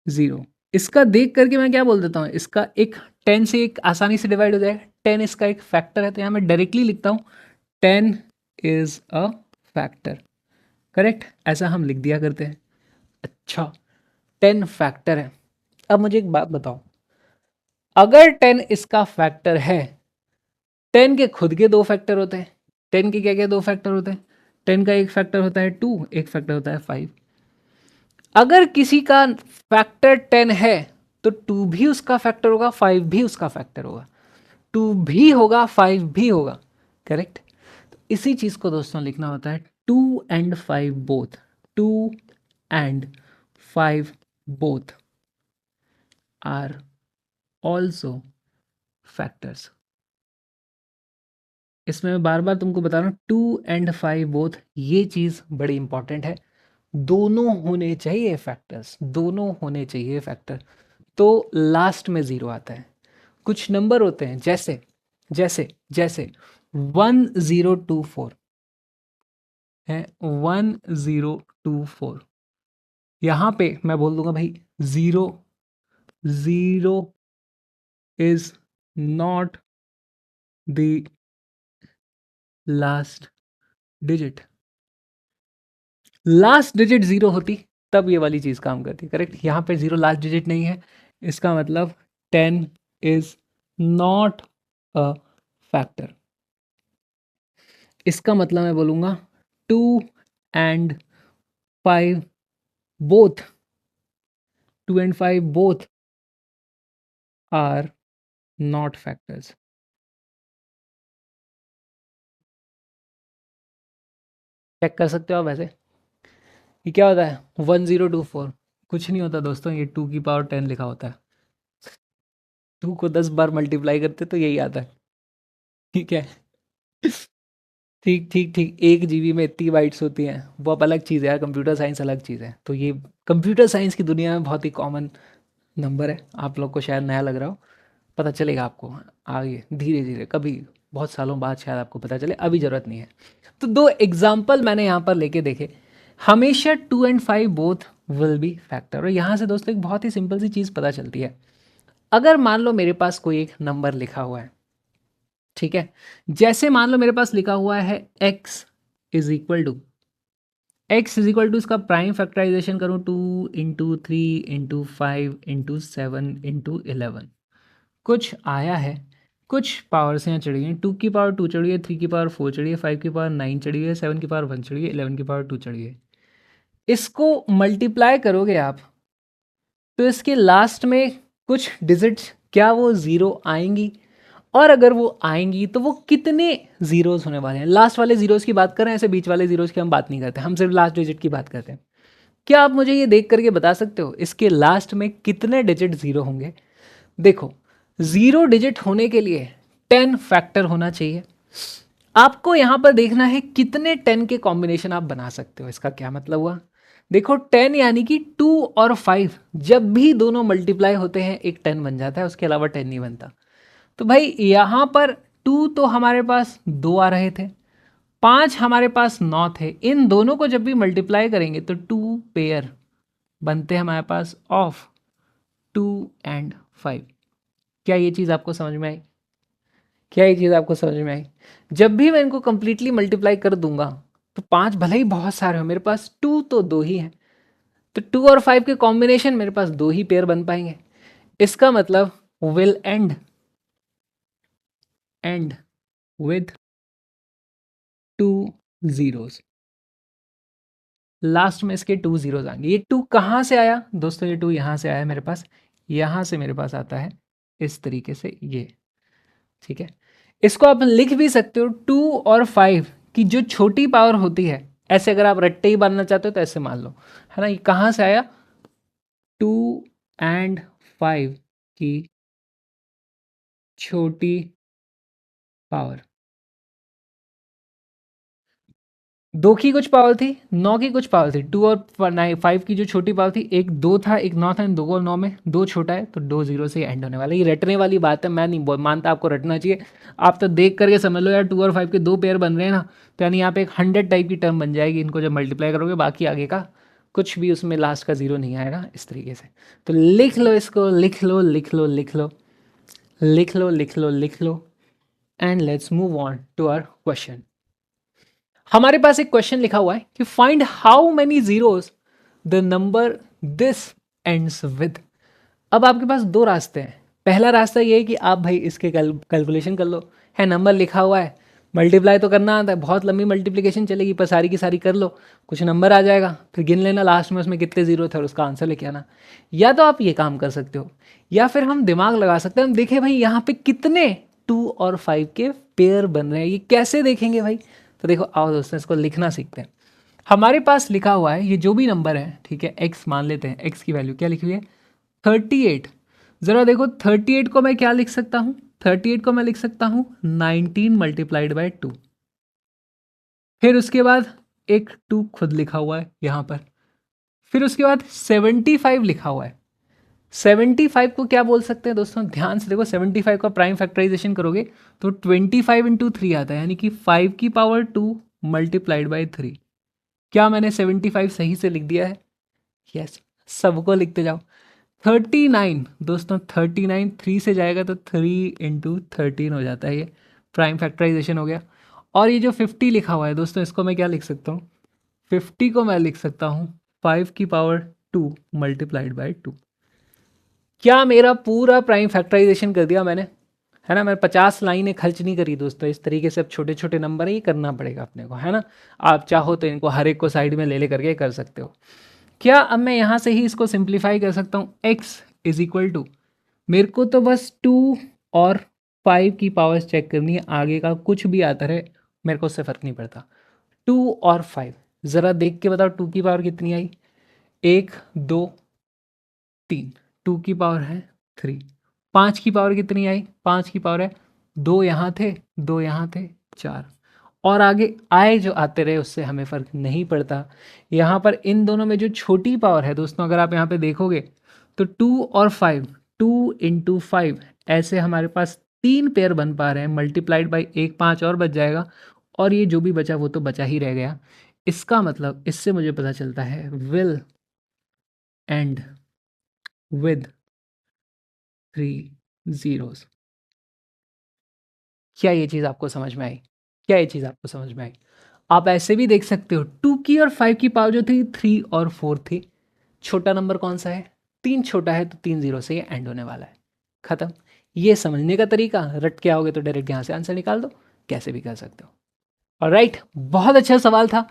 जीरो। इसका देख करके मैं क्या बोल देता हूँ, इसका एक 10 से एक आसानी से डिवाइड हो जाएगा। 10 इसका एक फैक्टर है, तो यहाँ मैं डायरेक्टली लिखता हूँ 10 इज अ फैक्टर। करेक्ट, ऐसा हम लिख दिया करते हैं। अच्छा, 10 फैक्टर है। अब मुझे एक बात बताओ, अगर 10 इसका फैक्टर है, 10 के खुद के दो फैक्टर होते हैं। 10 के क्या क्या दो फैक्टर होते हैं? 10 का एक फैक्टर होता है 2, एक फैक्टर होता है 5। अगर किसी का फैक्टर 10 है तो 2 भी उसका फैक्टर होगा, 5 भी उसका फैक्टर होगा, 2 भी होगा, 5 भी होगा। करेक्ट, तो इसी चीज को दोस्तों लिखना होता है 2 and 5 both. 2 and 5 both are also factors. इसमें मैं बार बार तुमको बता रहा हूँ, 2 एंड 5 बोथ, ये चीज बड़ी इंपॉर्टेंट है। दोनों होने चाहिए फैक्टर्स, दोनों होने चाहिए फैक्टर, तो लास्ट में जीरो आता है। कुछ नंबर होते हैं, जैसे जैसे जैसे 1024 है, 1024, यहाँ पे मैं बोल दूंगा भाई zero zero is not the last digit. Last digit zero होती तब ये वाली चीज काम करती, करेक्ट। यहाँ पे जीरो लास्ट डिजिट नहीं है, इसका मतलब 10 इज नॉट अ फैक्टर। इसका मतलब मैं बोलूंगा 2 and 5 both, 2 and 5 both are not factors. Check कर सकते हो आप वैसे। ये क्या होता है 1024? कुछ नहीं होता दोस्तों, ये 2 की पावर 10 लिखा होता है। 2 को 10 बार मल्टीप्लाई करते तो यही आता है, ठीक है। ठीक ठीक ठीक, 1 GB में इतनी बाइट्स होती हैं, वो अब अलग चीज़ है यार, कंप्यूटर साइंस अलग चीज़ है। तो ये कंप्यूटर साइंस की दुनिया में बहुत ही कॉमन नंबर है, आप लोग को शायद नया लग रहा हो, पता चलेगा आपको आगे धीरे धीरे, कभी बहुत सालों बाद शायद आपको पता चले, अभी ज़रूरत नहीं है। तो 2 एग्जाम्पल मैंने यहाँ पर लेके देखे, हमेशा 2 and 5 both will be factor. और यहाँ से दोस्तों एक बहुत ही सिंपल सी चीज़ पता चलती है। अगर मान लो मेरे पास कोई एक नंबर लिखा हुआ है, ठीक है, जैसे मान लो मेरे पास लिखा हुआ है x is equal to, X is equal to, इसका प्राइम फैक्टराइजेशन करूँ 2 × 3 × 5 × 7 × 11, कुछ आया है, कुछ पावर से यहाँ चढ़ी है, 2 की पावर 2 चढ़ी है, 3 की पावर 4 चढ़ी है, 5 की पावर 9 चढ़ी है, 7 की पावर 1 चढ़ी है, 11 की पावर 2 चढ़ी है। इसको मल्टीप्लाई करोगे आप तो इसके लास्ट में कुछ डिजिट्स क्या वो ज़ीरो आएंगी, और अगर वो आएंगी तो वो कितने ज़ीरोज़ होने वाले हैं। लास्ट वाले ज़ीरोज़ की बात करें, ऐसे बीच वाले ज़ीरोज़ की हम बात नहीं करते, हम सिर्फ लास्ट डिजिट की बात करते हैं। क्या आप मुझे ये देख करके बता सकते हो इसके लास्ट में कितने डिजिट ज़ीरो होंगे? देखो, ज़ीरो डिजिट होने के लिए 10 फैक्टर होना चाहिए। आपको यहाँ पर देखना है कितने 10 के कॉम्बिनेशन आप बना सकते हो। इसका क्या मतलब हुआ, देखो 10 यानी कि 2 और 5 जब भी दोनों मल्टीप्लाई होते हैं एक 10 बन जाता है, उसके अलावा 10 नहीं बनता। तो भाई यहाँ पर 2 तो हमारे पास 2 आ रहे थे, 5 हमारे पास 9 थे, इन दोनों को जब भी मल्टीप्लाई करेंगे तो 2 पेयर बनते हैं हमारे पास ऑफ 2 एंड 5। क्या ये चीज़ आपको समझ में आई? क्या ये चीज़ आपको समझ में आई? जब भी मैं इनको कंप्लीटली मल्टीप्लाई कर दूंगा तो 5 भले ही बहुत सारे हो, मेरे पास 2 तो 2 ही है, तो 2 और 5 के कॉम्बिनेशन मेरे पास 2 ही पेयर बन पाएंगे। इसका मतलब will and with 2 zeros. Last में इसके 2 ज़ीरोज़ आएंगे। ये 2 कहाँ से आया दोस्तों? ये 2 यहाँ से आया मेरे पास, यहाँ से मेरे पास आता है इस तरीके से ये, ठीक है। इसको आप लिख भी सकते हो 2 और 5 की जो छोटी पावर होती है, ऐसे अगर आप रट्टे ही बांधना चाहते हो तो ऐसे मान लो, है ना। ये कहाँ से आया? 2 एंड 5 की छोटी पावर, 2 की कुछ पावर थी, 9 की कुछ पावर थी, 2 और 5 की जो छोटी पावर थी, एक 2 था एक 9 था, इन 2 और 9 में 2 छोटा है, तो 2 ज़ीरो से एंड होने वाला है। ये रटने वाली बात है, मैं नहीं मानता आपको रटना चाहिए। आप तो देख करके समझ लो यार, 2 और 5 के 2 पेयर बन रहे हैं ना, तो यानी यहाँ पे एक 100 टाइप की टर्म बन जाएगी, इनको जब मल्टीप्लाई करोगे बाकी आगे का कुछ भी उसमें लास्ट का ज़ीरो नहीं आएगा, इस तरीके से। तो लिख लो इसको, लिख लो लिख लो लिख लो लिख लो लिख लो लिख लो, and let's move on to our question. हमारे पास एक क्वेश्चन लिखा हुआ है कि find how many zeros the number this ends with. अब आपके पास 2 रास्ते हैं। पहला रास्ता ये है कि आप भाई इसके कैलकुलेशन कर लो, है नंबर लिखा हुआ है, मल्टीप्लाई तो करना आता है, बहुत लंबी मल्टीप्लिकेशन चलेगी पर सारी की सारी कर लो, कुछ नंबर आ जाएगा, फिर गिन लेना लास्ट में उसमें कितने जीरो थे और उसका आंसर लेके आना। या तो आप ये काम कर सकते हो, या फिर हम दिमाग लगा सकते हैं, हम देखें भाई यहाँ पे कितने 2 और 5 के पेयर बन रहे हैं। ये कैसे देखेंगे भाई? तो देखो आओ दोस्तों, इसको लिखना सीखते हैं। हमारे पास लिखा हुआ है ये जो भी नंबर है, ठीक है, एक्स मान लेते हैं, एक्स की वैल्यू क्या लिखी हुई है 38। ज़रा देखो 38 को मैं क्या लिख सकता हूँ, 38 को मैं लिख सकता हूँ 19 मल्टीप्लाइड बाई 2। फिर उसके बाद एक 2 खुद लिखा हुआ है यहाँ पर, फिर उसके बाद 75 लिखा हुआ है। 75 को क्या बोल सकते हैं दोस्तों, ध्यान से देखो, 75 का प्राइम फैक्टराइजेशन करोगे तो 25 इंटू 3 आता है, यानी कि 5 की पावर 2 मल्टीप्लाइड बाई 3। क्या मैंने 75 सही से लिख दिया है? यस, सबको लिखते जाओ। 39 दोस्तों, 39 3 से जाएगा तो 3 इंटू 13 हो जाता है, ये प्राइम फैक्टराइजेशन हो गया। और ये जो 50 लिखा हुआ है दोस्तों, इसको मैं क्या लिख सकता हूँ, 50 को मैं लिख सकता हूँ 5 की पावर 2 मल्टीप्लाइड बाई 2। क्या मेरा पूरा प्राइम फैक्टराइजेशन कर दिया मैंने, है ना। मैं 50 लाइनें खर्च नहीं करी दोस्तों। इस तरीके से अब छोटे छोटे नंबर ही करना पड़ेगा अपने को, है ना। आप चाहो तो इनको हर एक को साइड में ले करके कर सकते हो। क्या अब मैं यहाँ से ही इसको सिंप्लीफाई कर सकता हूँ, x इज इक्वल टू, मेरे को तो बस 2 और 5 की पावर्स चेक करनी है, आगे का कुछ भी आता रहे मेरे को उससे फ़र्क नहीं पड़ता। 2 और 5 ज़रा देख के बताओ, 2 की पावर कितनी आई, 1 2 3, 2 की पावर है 3। 5 की पावर कितनी आई, 5 की पावर है 2, यहाँ थे 2, यहाँ थे 4, और आगे आए जो आते रहे उससे हमें फ़र्क नहीं पड़ता। यहाँ पर इन दोनों में जो छोटी पावर है दोस्तों, अगर आप यहाँ पे देखोगे तो 2 और 5, 2 इंटू 5, ऐसे हमारे पास 3 पेयर बन पा रहे हैं, मल्टीप्लाइड बाई 1 5 और बच जाएगा, और ये जो भी बचा वो तो बचा ही रह गया। इसका मतलब इससे मुझे पता चलता है विल एंड विद 3 zeros। क्या ये चीज़ आपको समझ में आई, क्या ये चीज़ आपको समझ में आई। आप ऐसे भी देख सकते हो, 2 की और 5 की पावर जो थी 3 और 4 थी। छोटा नंबर कौन सा है, 3 छोटा है, तो 3 जीरो से ये एंड होने वाला है, खत्म। ये समझने का तरीका, रट के आओगे तो डायरेक्ट यहाँ से आंसर निकाल दो, कैसे भी कर सकते हो। ऑलराइट, बहुत अच्छा सवाल था।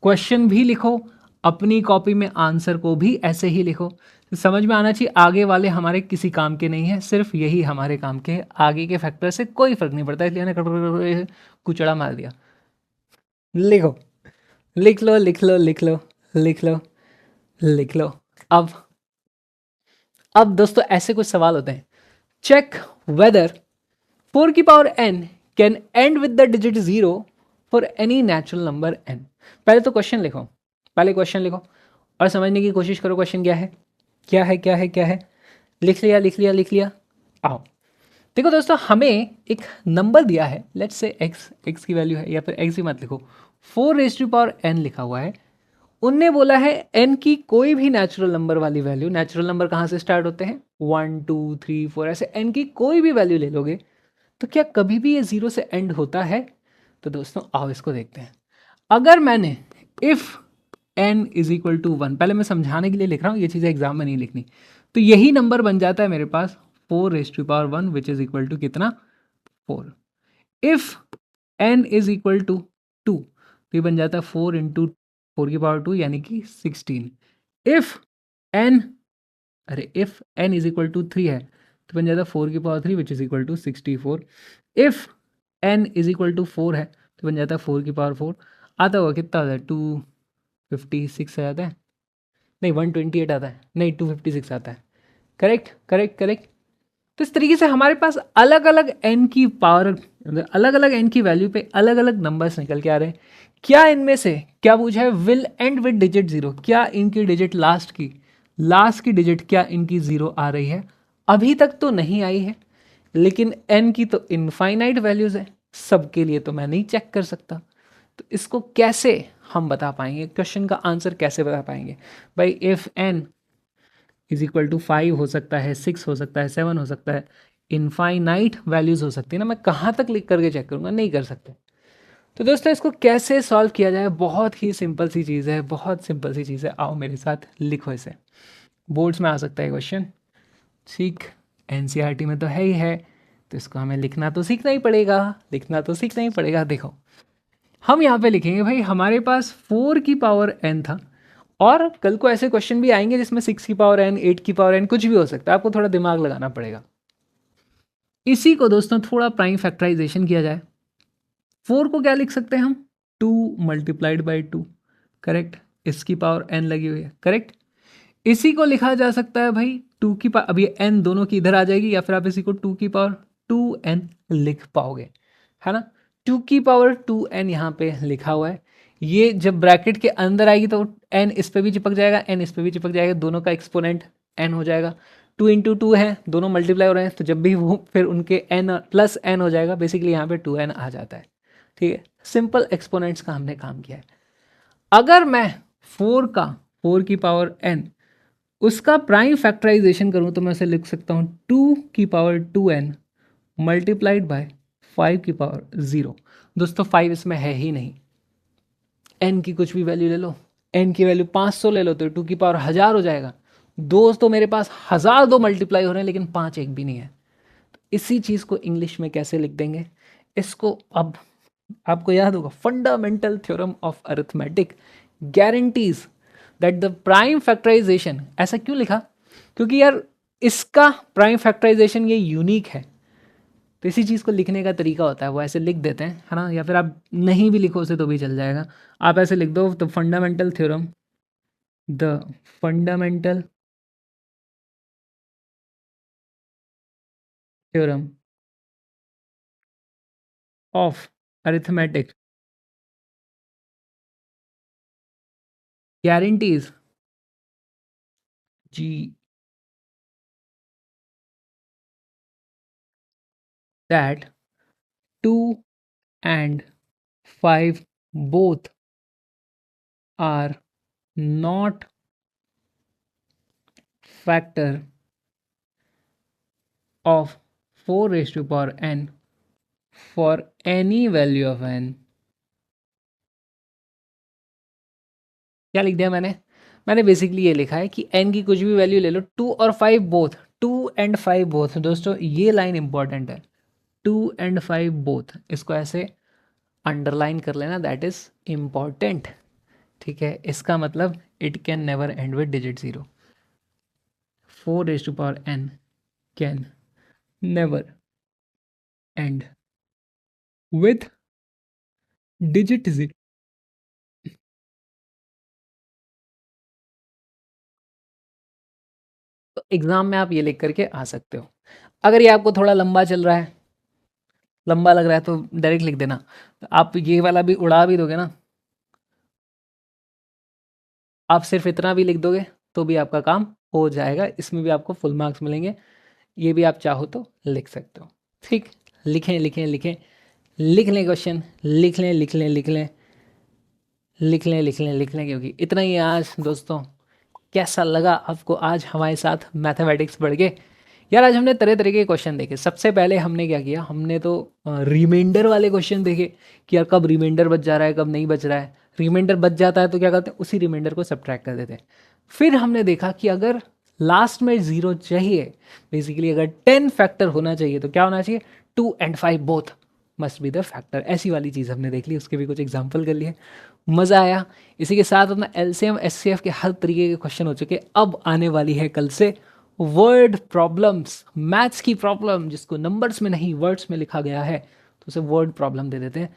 क्वेश्चन भी लिखो, अपनी कॉपी में आंसर को भी ऐसे ही लिखो। समझ में आना चाहिए आगे वाले हमारे किसी काम के नहीं है, सिर्फ यही हमारे काम के हैं। आगे के फैक्टर से कोई फर्क नहीं पड़ता, इसलिए मैंने कुचड़ा मार दिया। लिखो, लिख लो लिख लो लिख लो लिख लो लिख लो। अब दोस्तों ऐसे कुछ सवाल होते हैं, चेक वेदर 4 की power n can and with the digit 0 for any natural number n। पहले तो क्वेश्चन लिखो, पहले क्वेश्चन लिखो और समझने की कोशिश करो क्वेश्चन क्या है, क्या है क्या है क्या है। लिख लिया लिख लिया लिख लिया। आओ देखो दोस्तों, हमें एक नंबर दिया है, लेट्स से x की वैल्यू है, या फिर x ही मत लिखो, 4 रेज़ टू पावर n लिखा हुआ है। उनने बोला है n की कोई भी नेचुरल नंबर वाली वैल्यू, नेचुरल नंबर कहाँ से स्टार्ट होते हैं 1 2 3 4, ऐसे n की कोई भी वैल्यू ले लोगे तो क्या कभी भी ये 0 से एंड होता है। तो दोस्तों आओ इसको देखते हैं। अगर मैंने if n is equal to 1, पहले मैं समझाने के लिए लिख रहा हूँ, ये चीज़ें एग्जाम में नहीं लिखनी, तो यही नंबर बन जाता है मेरे पास 4 raise to power 1 which is equal to कितना 4। If n is equal to 2 तो ये बन जाता है 4 इंटू 4 की पावर 2 यानी कि 16। इफ़ n, अरे if n is equal to 3 है तो बन जाता है 4 की power 3 which is equal to 64। If n is equal to 4 है तो बन जाता है 4 की पावर 4, आता होगा कितना आता है 256 आ जाता है, नहीं 128 आता है, नहीं 256 आता है। Correct correct correct. तो इस तरीके से हमारे पास अलग अलग n की पावर, अलग अलग n की वैल्यू पे अलग अलग नंबर्स निकल के आ रहे हैं। क्या इनमें से, क्या पूछा है, विल एंड विद डिजिट 0, क्या इनकी डिजिट लास्ट की डिजिट क्या इनकी 0 आ रही है। अभी तक तो नहीं आई है, लेकिन n की तो इनफाइनाइट वैल्यूज है, सबके लिए तो मैं नहीं चेक कर सकता। तो इसको कैसे हम बता पाएंगे, क्वेश्चन का आंसर कैसे बता पाएंगे भाई। If n is equal to 5 हो सकता है, 6 हो सकता है, 7 हो सकता है, इनफाइनाइट वैल्यूज हो सकती है ना, मैं कहाँ तक लिख करके चेक करूँगा, नहीं कर सकते। तो दोस्तों इसको कैसे सॉल्व किया जाए, बहुत ही सिंपल सी चीज़ है, बहुत सिंपल सी चीज़ है। आओ मेरे साथ लिखो इसे, बोर्ड्स में आ सकता है क्वेश्चन, ठीक, एनसीईआरटी में तो है ही है, तो इसको हमें लिखना तो सीखना ही पड़ेगा, लिखना तो सीखना ही पड़ेगा। देखो हम यहाँ पे लिखेंगे भाई, हमारे पास 4 की पावर n था, और कल को ऐसे क्वेश्चन भी आएंगे जिसमें 6 की पावर n, 8 की पावर n, कुछ भी हो सकता है, आपको थोड़ा दिमाग लगाना पड़ेगा। इसी को दोस्तों थोड़ा प्राइम फैक्टराइजेशन किया जाए। 4 को क्या लिख सकते हैं हम, 2 मल्टीप्लाइड बाई 2, करेक्ट, इसकी पावर n लगी हुई है, करेक्ट। इसी को लिखा जा सकता है भाई 2 की पावर, अब ये n दोनों की इधर आ जाएगी, या फिर आप इसी को 2 की पावर 2n लिख पाओगे, है ना। 2 की पावर 2n यहाँ पे लिखा हुआ है, ये जब ब्रैकेट के अंदर आएगी तो n इस पे भी चिपक जाएगा, n इस पे भी चिपक जाएगा, दोनों का एक्सपोनेंट n हो जाएगा। 2 इंटू 2 है, दोनों मल्टीप्लाई हो रहे हैं, तो जब भी वो फिर उनके n प्लस n हो जाएगा, बेसिकली यहाँ पे 2n आ जाता है, ठीक है। सिंपल एक्सपोनेंट्स का हमने काम किया है। अगर मैं 4 की पावर n उसका प्राइम फैक्टराइजेशन करूँ तो मैं उसे लिख सकता हूँ 2^2n मल्टीप्लाइड बाय 5^0। दोस्तों 5 इसमें है ही नहीं, n की कुछ भी वैल्यू ले लो, n की वैल्यू 500 ले लो तो 2^1000 हो जाएगा। दोस्तों मेरे पास 1002 मल्टीप्लाई हो रहे हैं लेकिन 5 एक भी नहीं है। इसी चीज़ को इंग्लिश में कैसे लिख देंगे इसको, अब आपको याद होगा fundamental theorem of arithmetic guarantees that the prime factorization. ऐसा क्यों लिखा? क्योंकि यार इसका प्राइम फैक्टराइजेशन ये यूनिक है, तो इसी चीज़ को लिखने का तरीका होता है, वो ऐसे लिख देते हैं, है ना। या फिर आप नहीं भी लिखो उसे तो भी चल जाएगा, आप ऐसे लिख दो the fundamental theorem, the fundamental theorem of arithmetic guarantees G that 2 and 5 both are not factor of 4 raised to power n for any value of n। क्या लिख दिया मैंने बेसिकली ये लिखा है कि n की कुछ भी वैल्यू ले लो, 2 और 5 बोथ, 2 and 5 बोथ। दोस्तों ये लाइन इंपॉर्टेंट है, 2 and 5 बोथ, इसको ऐसे अंडरलाइन कर लेना, दैट इज इम्पॉर्टेंट। ठीक है, इसका मतलब it can never and with digit 0। 4 raised to power n can never end with digit 0। तो एग्जाम में आप ये लिख करके आ सकते हो। अगर ये आपको थोड़ा लंबा चल रहा है, लंबा लग रहा है, तो डायरेक्ट लिख देना। तो आप ये वाला भी उड़ा भी दोगे ना, आप सिर्फ इतना भी लिख दोगे तो भी आपका काम हो जाएगा, इसमें भी आपको फुल मार्क्स मिलेंगे। ये भी आप चाहो तो लिख सकते हो। ठीक, लिखें लिखें लिखें, लिख लें क्वेश्चन, लिख लें लिख लें लिख लें लिख लें लिख लें लिख लें, क्योंकि इतना ही है आज। दोस्तों कैसा लगा आपको आज हमारे साथ मैथमेटिक्स पढ़ के? यार आज हमने तरह तरह के क्वेश्चन देखे। सबसे पहले हमने क्या किया, हमने तो रिमाइंडर वाले क्वेश्चन देखे कि यार कब रिमाइंडर बच जा रहा है, कब नहीं बच रहा है। रिमाइंडर बच जाता है तो क्या करते हैं, उसी रिमाइंडर को सब्ट्रैक्ट कर देते हैं। फिर हमने देखा कि अगर लास्ट में 0 चाहिए, बेसिकली अगर 10 फैक्टर होना चाहिए तो क्या होना चाहिए, 2 and 5 both must be the factor. ऐसी वाली चीज़ हमने देख ली, उसके भी कुछ एग्जाम्पल कर लिए, मज़ा आया। इसी के साथ अपना एलसीएम एचसीएफ के हर तरीके के क्वेश्चन हो चुके। अब आने वाली है कल से वर्ड प्रॉब्लम्स, मैथ्स की प्रॉब्लम जिसको नंबर्स में नहीं वर्ड्स में लिखा गया है तो उसे वर्ड प्रॉब्लम दे देते हैं।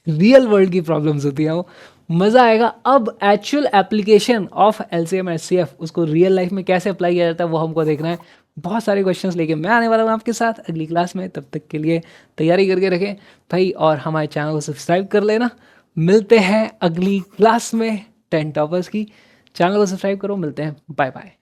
रियल वर्ल्ड की प्रॉब्लम्स होती हैं वो, मज़ा आएगा। अब actual application of LCM HCF, उसको रियल लाइफ में कैसे अप्लाई किया जाता है वो हमको देखना है। बहुत सारे क्वेश्चंस लेके मैं आने वाला हूँ आपके साथ अगली क्लास में। तब तक के लिए तैयारी करके रखें भाई, और हमारे चैनल को सब्सक्राइब कर लेना। मिलते हैं अगली क्लास में 10 टॉपर्स की। चैनल को सब्सक्राइब करो, मिलते हैं, बाय बाय।